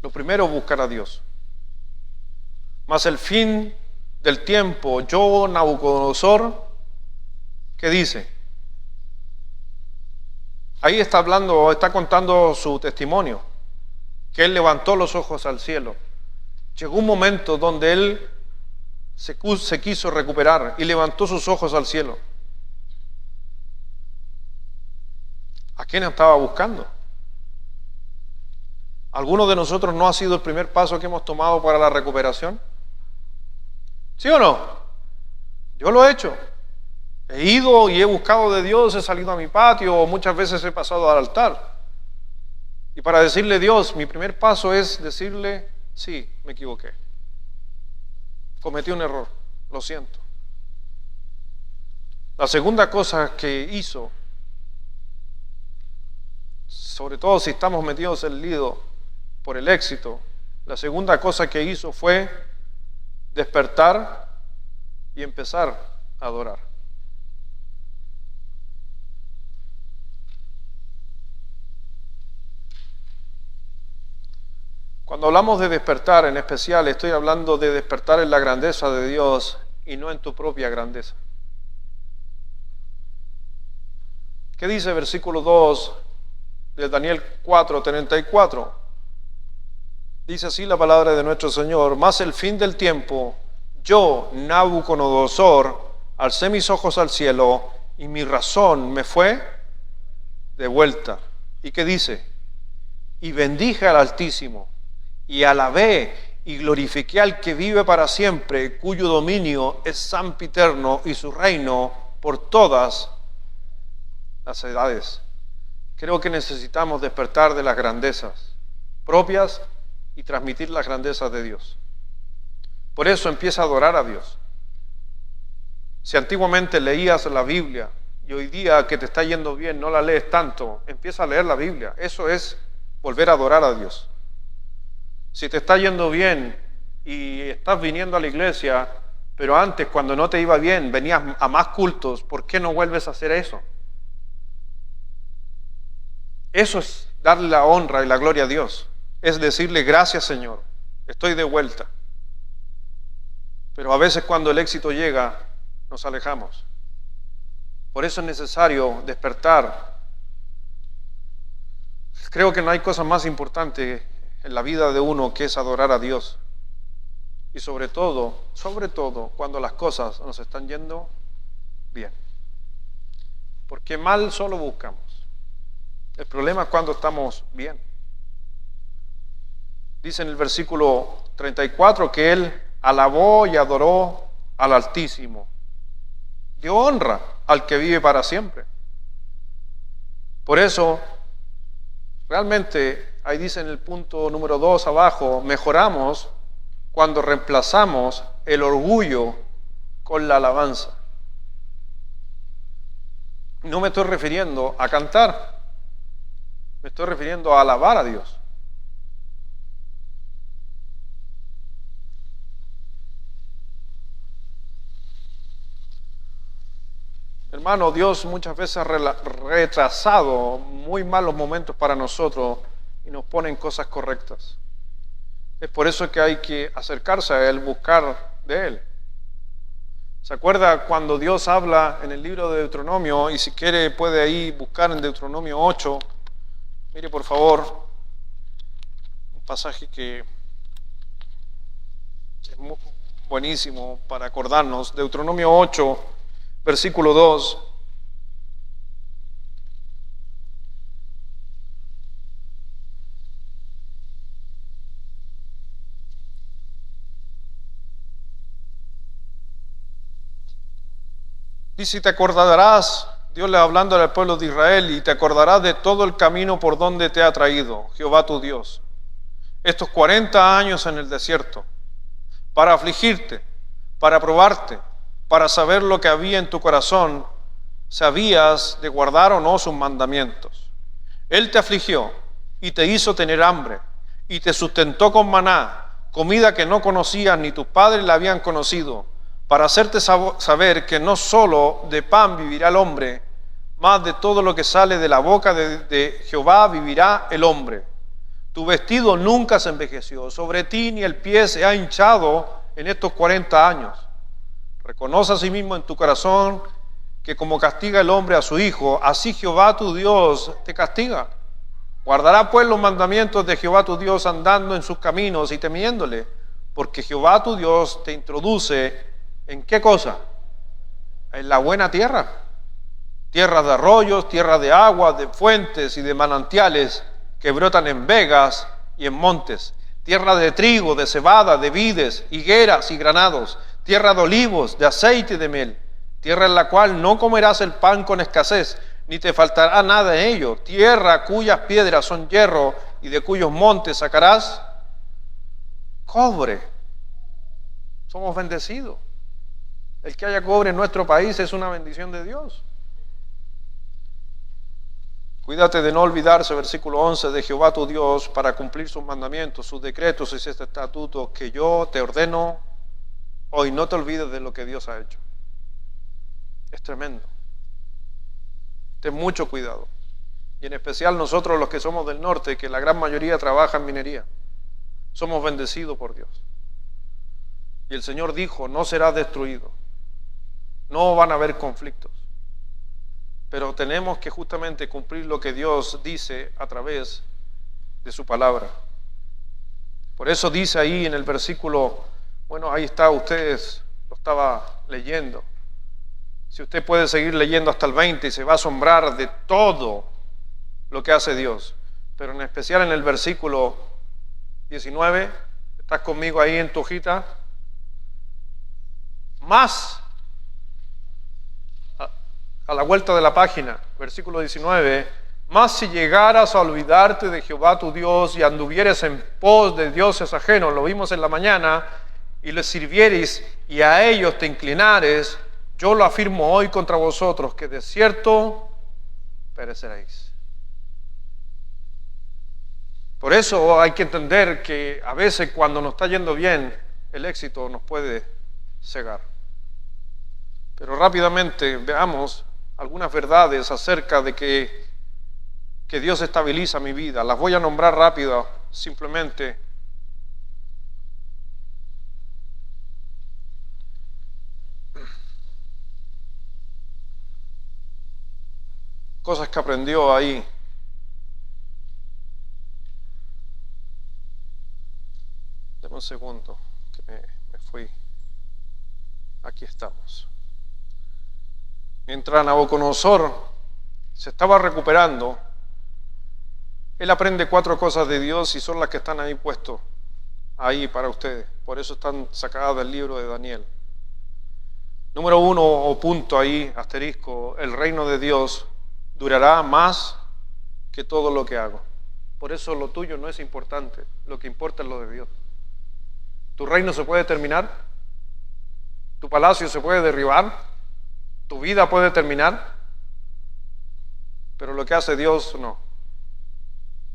Lo primero es buscar a Dios. Mas el fin del tiempo, yo, Nabucodonosor, ¿qué dice? Ahí está hablando, está contando su testimonio, que él levantó los ojos al cielo. Llegó un momento donde él se quiso recuperar y levantó sus ojos al cielo. ¿A quién estaba buscando? ¿Alguno de nosotros no ha sido el primer paso que hemos tomado para la recuperación? ¿Sí o no? Yo lo he hecho. He ido y he buscado de Dios, he salido a mi patio, muchas veces he pasado al altar. Y para decirle a Dios, mi primer paso es decirle, sí, me equivoqué. Cometí un error, lo siento. La segunda cosa que hizo, sobre todo si estamos metidos en el lío por el éxito, la segunda cosa que hizo fue despertar y empezar a adorar. Cuando hablamos de despertar en especial, estoy hablando de despertar en la grandeza de Dios y no en tu propia grandeza. ¿Qué dice el versículo 2 de Daniel 4:34? Dice así la palabra de nuestro Señor: mas el fin del tiempo, yo, Nabucodonosor, alcé mis ojos al cielo y mi razón me fue de vuelta. ¿Y qué dice? Y bendije al Altísimo, y alabé y glorifiqué al que vive para siempre, cuyo dominio es sempiterno y su reino por todas las edades. Creo que necesitamos despertar de las grandezas propias y transmitir las grandezas de Dios. Por eso empieza a adorar a Dios. Si antiguamente leías la Biblia y hoy día que te está yendo bien no la lees tanto, empieza a leer la Biblia. Eso es volver a adorar a Dios. Si te está yendo bien y estás viniendo a la iglesia, Pero antes, cuando no te iba bien, venías a más cultos, ¿por qué no vuelves a hacer eso? Eso es darle la honra y la gloria a Dios. Es decirle, gracias Señor, estoy de vuelta. Pero a veces cuando el éxito llega, nos alejamos. Por eso es necesario despertar. Creo que no hay cosa más importante en la vida de uno que es adorar a Dios. Y sobre todo, cuando las cosas nos están yendo bien. Porque mal solo buscamos. El problema es cuando estamos bien. Dice en el versículo 34 que él alabó y adoró al Altísimo. Dio honra al que vive para siempre. Por eso, realmente, ahí dice en el punto número 2 abajo, mejoramos cuando reemplazamos el orgullo con la alabanza. No me estoy refiriendo a cantar, me estoy refiriendo a alabar a Dios. Hermano, Dios muchas veces ha retrasado muy malos momentos para nosotros y nos pone en cosas correctas. Es por eso que hay que acercarse a Él, buscar de Él. ¿Se acuerda cuando Dios habla en el libro de Deuteronomio? Y si quiere puede ahí buscar en Deuteronomio 8. Mire por favor, un pasaje que es buenísimo para acordarnos. Deuteronomio 8, versículo 2. Dice, y te acordarás, Dios le hablando al pueblo de Israel, y te acordarás de todo el camino por donde te ha traído Jehová tu Dios, estos 40 años en el desierto, para afligirte, para probarte, para saber lo que había en tu corazón, si habías de guardar o no sus mandamientos. Él te afligió y te hizo tener hambre, y te sustentó con maná, comida que no conocías ni tus padres la habían conocido, para hacerte saber que no solo de pan vivirá el hombre, mas de todo lo que sale de la boca de Jehová vivirá el hombre. Tu vestido nunca se envejeció, sobre ti ni el pie se ha hinchado en estos 40 años. Reconoce a sí mismo en tu corazón que como castiga el hombre a su hijo, así Jehová tu Dios te castiga. Guardará pues los mandamientos de Jehová tu Dios andando en sus caminos y temiéndole, porque Jehová tu Dios te introduce ¿en qué cosa? En la buena tierra. Tierra de arroyos, tierra de aguas, de fuentes y de manantiales que brotan en vegas y en montes. Tierra de trigo, de cebada, de vides, higueras y granados. Tierra de olivos, de aceite y de miel. Tierra en la cual no comerás el pan con escasez, ni te faltará nada en ello. Tierra cuyas piedras son hierro y de cuyos montes sacarás cobre. Somos bendecidos. El que haya cobre en nuestro país es una bendición de Dios. Cuídate de no olvidarse, versículo 11, de Jehová tu Dios para cumplir sus mandamientos, sus decretos y sus estatutos que yo te ordeno hoy. No te olvides de lo que Dios ha hecho. Es tremendo. Ten mucho cuidado. Y en especial nosotros los que somos del norte, que la gran mayoría trabaja en minería. Somos bendecidos por Dios. Y el Señor dijo, no serás destruido. No van a haber conflictos, pero tenemos que justamente cumplir lo que Dios dice a través de su palabra. Por eso dice ahí en el versículo, bueno, ahí está, ustedes lo estaba leyendo. Si usted puede seguir leyendo hasta el 20 y se va a asombrar de todo lo que hace Dios, pero en especial en el versículo 19, ¿estás conmigo ahí en tu hojita? Más a la vuelta de la página, versículo 19, mas si llegaras a olvidarte de Jehová tu Dios y anduvieres en pos de dioses ajenos, lo vimos en la mañana, y les sirvieres y a ellos te inclinares, yo lo afirmo hoy contra vosotros, que de cierto pereceréis. Por eso hay que entender que a veces cuando nos está yendo bien, el éxito nos puede cegar. Pero rápidamente veamos algunas verdades acerca de que Dios estabiliza mi vida. Las voy a nombrar rápido, simplemente. Cosas que aprendió ahí. Deme un segundo, que me fui. Aquí estamos. Mientras Nabucodonosor se estaba recuperando, él aprende 4 cosas de Dios y son las que están ahí puestos, ahí para ustedes. Por eso están sacadas del libro de Daniel. Número 1, o punto ahí, asterisco, el reino de Dios durará más que todo lo que hago. Por eso lo tuyo no es importante, lo que importa es lo de Dios. Tu reino se puede terminar, tu palacio se puede derribar, tu vida puede terminar, pero lo que hace Dios no.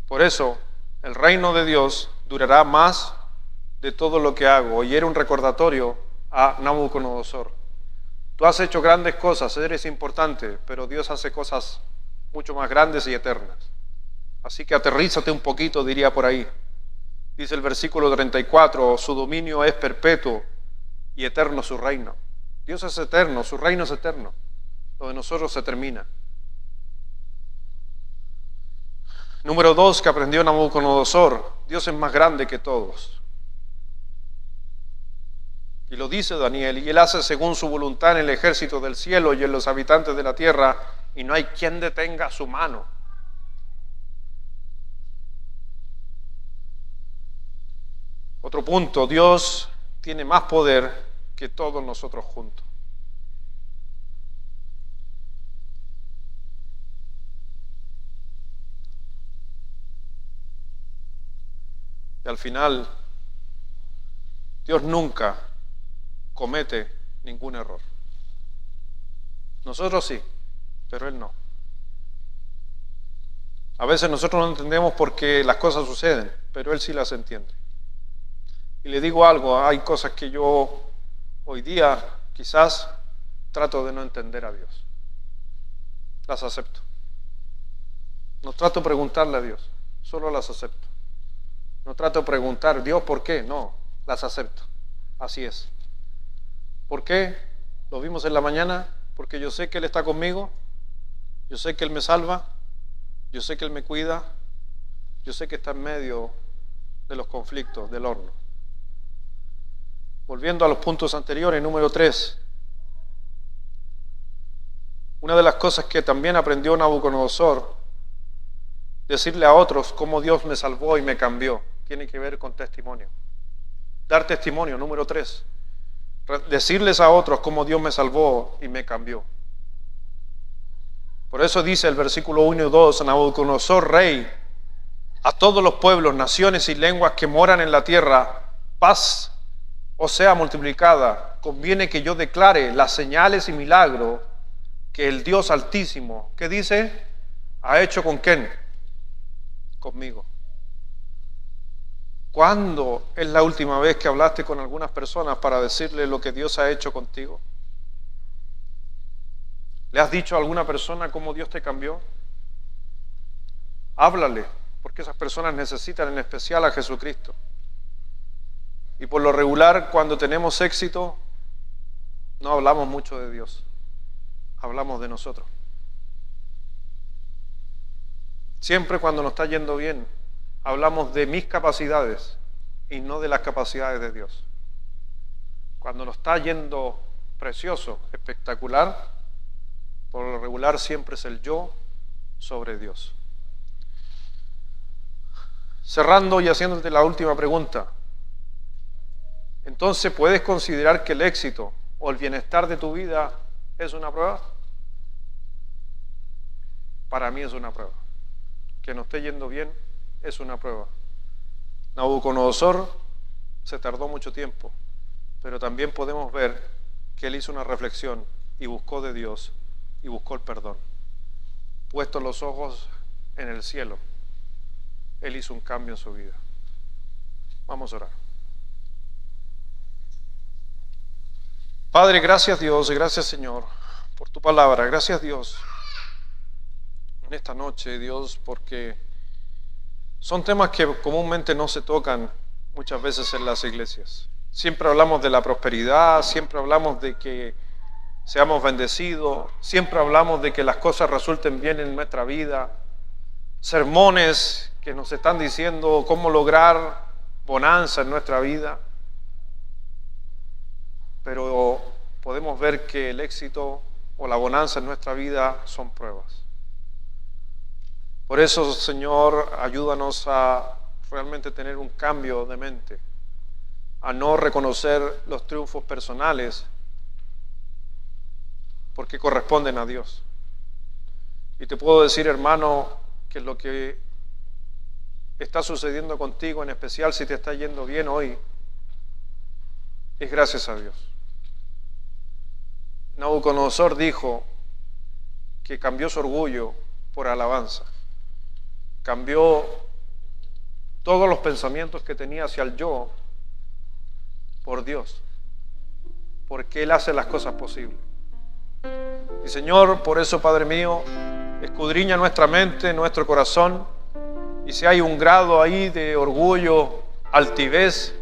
Por eso el reino de Dios durará más de todo lo que hago. Y era un recordatorio a Nabucodonosor. Tú has hecho grandes cosas, eres importante, pero Dios hace cosas mucho más grandes y eternas. Así que aterrízate un poquito, diría por ahí. Dice el versículo 34, su dominio es perpetuo y eterno su reino. Dios es eterno, su reino es eterno. Lo de nosotros se termina. Número 2 que aprendió Nabucodonosor, Dios es más grande que todos. Y lo dice Daniel, y él hace según su voluntad en el ejército del cielo y en los habitantes de la tierra, y no hay quien detenga su mano. Otro punto, Dios tiene más poder que todos nosotros juntos. Y al final, Dios nunca comete ningún error. Nosotros sí, pero Él no. A veces nosotros no entendemos por qué las cosas suceden, pero Él sí las entiende. Y le digo algo, hay cosas que yo hoy día quizás trato de no entender a Dios. Las acepto. No trato de preguntarle a Dios, solo las acepto. No trato de preguntar, Dios, ¿por qué? No, las acepto. Así es. ¿Por qué? Lo vimos en la mañana, porque yo sé que Él está conmigo, yo sé que Él me salva, yo sé que Él me cuida, yo sé que está en medio de los conflictos, del horno. Volviendo a los puntos anteriores, número 3. Una de las cosas que también aprendió Nabucodonosor, decirle a otros cómo Dios me salvó y me cambió, tiene que ver con testimonio. Dar testimonio, número 3. Decirles a otros cómo Dios me salvó y me cambió. Por eso dice el versículo 1 y 2, Nabucodonosor, rey, a todos los pueblos, naciones y lenguas que moran en la tierra, paz o sea multiplicada, conviene que yo declare las señales y milagros que el Dios Altísimo, ¿qué dice? ¿Ha hecho con quién? Conmigo. ¿Cuándo es la última vez que hablaste con algunas personas para decirle lo que Dios ha hecho contigo? ¿Le has dicho a alguna persona cómo Dios te cambió? Háblale, porque esas personas necesitan en especial a Jesucristo. Y por lo regular, cuando tenemos éxito, no hablamos mucho de Dios, hablamos de nosotros. Siempre cuando nos está yendo bien, hablamos de mis capacidades y no de las capacidades de Dios. Cuando nos está yendo precioso, espectacular, por lo regular siempre es el yo sobre Dios. Cerrando y haciéndote la última pregunta. Entonces, ¿puedes considerar que el éxito o el bienestar de tu vida es una prueba? Para mí es una prueba. Que nos esté yendo bien es una prueba. Nabucodonosor se tardó mucho tiempo, pero también podemos ver que él hizo una reflexión y buscó de Dios y buscó el perdón. Puestos los ojos en el cielo, él hizo un cambio en su vida. Vamos a orar. Padre, gracias Dios y gracias Señor por tu palabra. Gracias Dios en esta noche, Dios, porque son temas que comúnmente no se tocan muchas veces en las iglesias. Siempre hablamos de la prosperidad, siempre hablamos de que seamos bendecidos, siempre hablamos de que las cosas resulten bien en nuestra vida. Sermones que nos están diciendo cómo lograr bonanza en nuestra vida. Pero podemos ver que el éxito o la bonanza en nuestra vida son pruebas. Por eso, Señor, ayúdanos a realmente tener un cambio de mente, a no reconocer los triunfos personales porque corresponden a Dios. Y te puedo decir, hermano, que lo que está sucediendo contigo, en especial si te está yendo bien hoy, es gracias a Dios. Nabucodonosor dijo que cambió su orgullo por alabanza. Cambió todos los pensamientos que tenía hacia el yo por Dios, porque Él hace las cosas posibles. Y Señor, por eso, Padre mío, escudriña nuestra mente, nuestro corazón, y si hay un grado ahí de orgullo, altivez,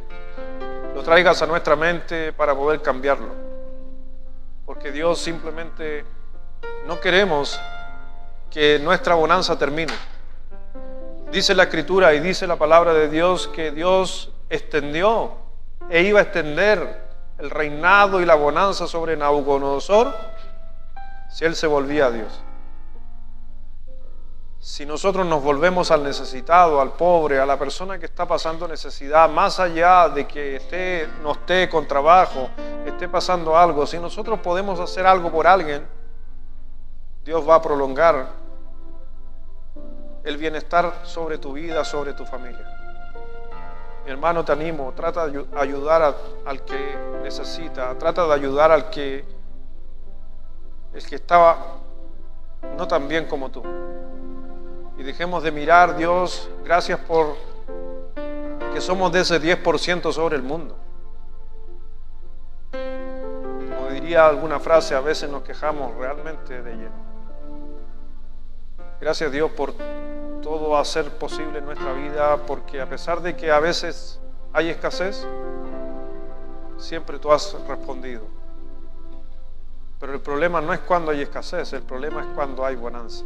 lo traigas a nuestra mente para poder cambiarlo. Porque Dios, simplemente no queremos que nuestra bonanza termine. Dice la Escritura y dice la palabra de Dios que Dios extendió e iba a extender el reinado y la bonanza sobre Nabucodonosor si él se volvía a Dios. Si nosotros nos volvemos al necesitado, al pobre, a la persona que está pasando necesidad, más allá de que no esté con trabajo, esté pasando algo, si nosotros podemos hacer algo por alguien, Dios va a prolongar el bienestar sobre tu vida, sobre tu familia. Mi hermano, te animo, trata de ayudar al que necesita, trata de ayudar el que estaba no tan bien como tú. Y dejemos de mirar, Dios, gracias por que somos de ese 10% sobre el mundo. Como diría alguna frase, a veces nos quejamos realmente de lleno. Gracias, Dios, por todo hacer posible en nuestra vida, porque a pesar de que a veces hay escasez, siempre tú has respondido. Pero el problema no es cuando hay escasez, el problema es cuando hay bonanza.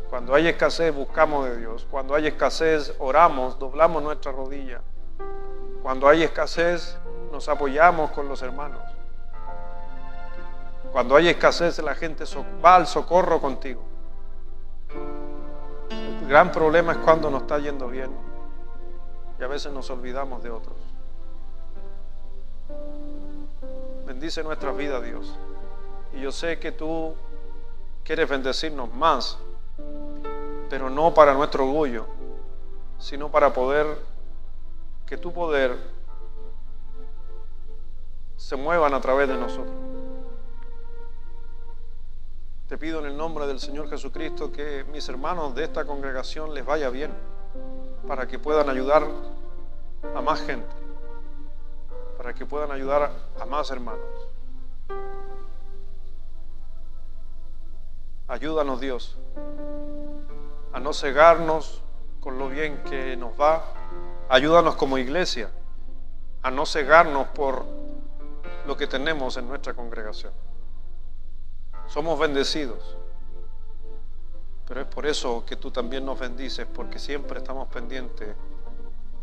Cuando hay escasez buscamos de Dios. Cuando hay escasez oramos, doblamos nuestra rodilla. Cuando hay escasez nos apoyamos con los hermanos. Cuando hay escasez la gente va al socorro contigo. El gran problema es cuando nos está yendo bien y a veces nos olvidamos de otros. Bendice nuestras vidas, Dios. Y yo sé que tú quieres bendecirnos más, pero no para nuestro orgullo, sino para que tu poder se muevan a través de nosotros. Te pido en el nombre del Señor Jesucristo que mis hermanos de esta congregación les vaya bien, para que puedan ayudar a más gente, para que puedan ayudar a más hermanos. Ayúdanos, Dios, a no cegarnos con lo bien que nos va. Ayúdanos como iglesia a no cegarnos por lo que tenemos en nuestra congregación. Somos bendecidos, pero es por eso que tú también nos bendices, porque siempre estamos pendientes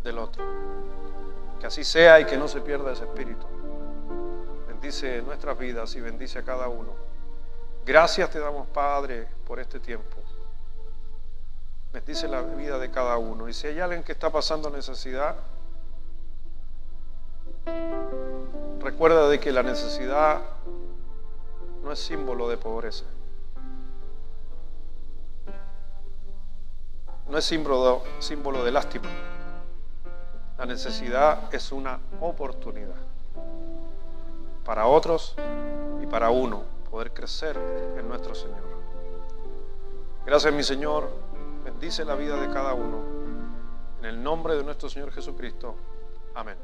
del otro. Que así sea y que no se pierda ese espíritu. Bendice nuestras vidas y bendice a cada uno. Gracias te damos, Padre, por este tiempo. Bendice la vida de cada uno. Y si hay alguien que está pasando necesidad, recuerda de que la necesidad no es símbolo de pobreza. No es símbolo de lástima. La necesidad es una oportunidad para otros y para uno poder crecer en nuestro Señor. Gracias, mi Señor. Bendice la vida de cada uno. En el nombre de nuestro Señor Jesucristo. Amén.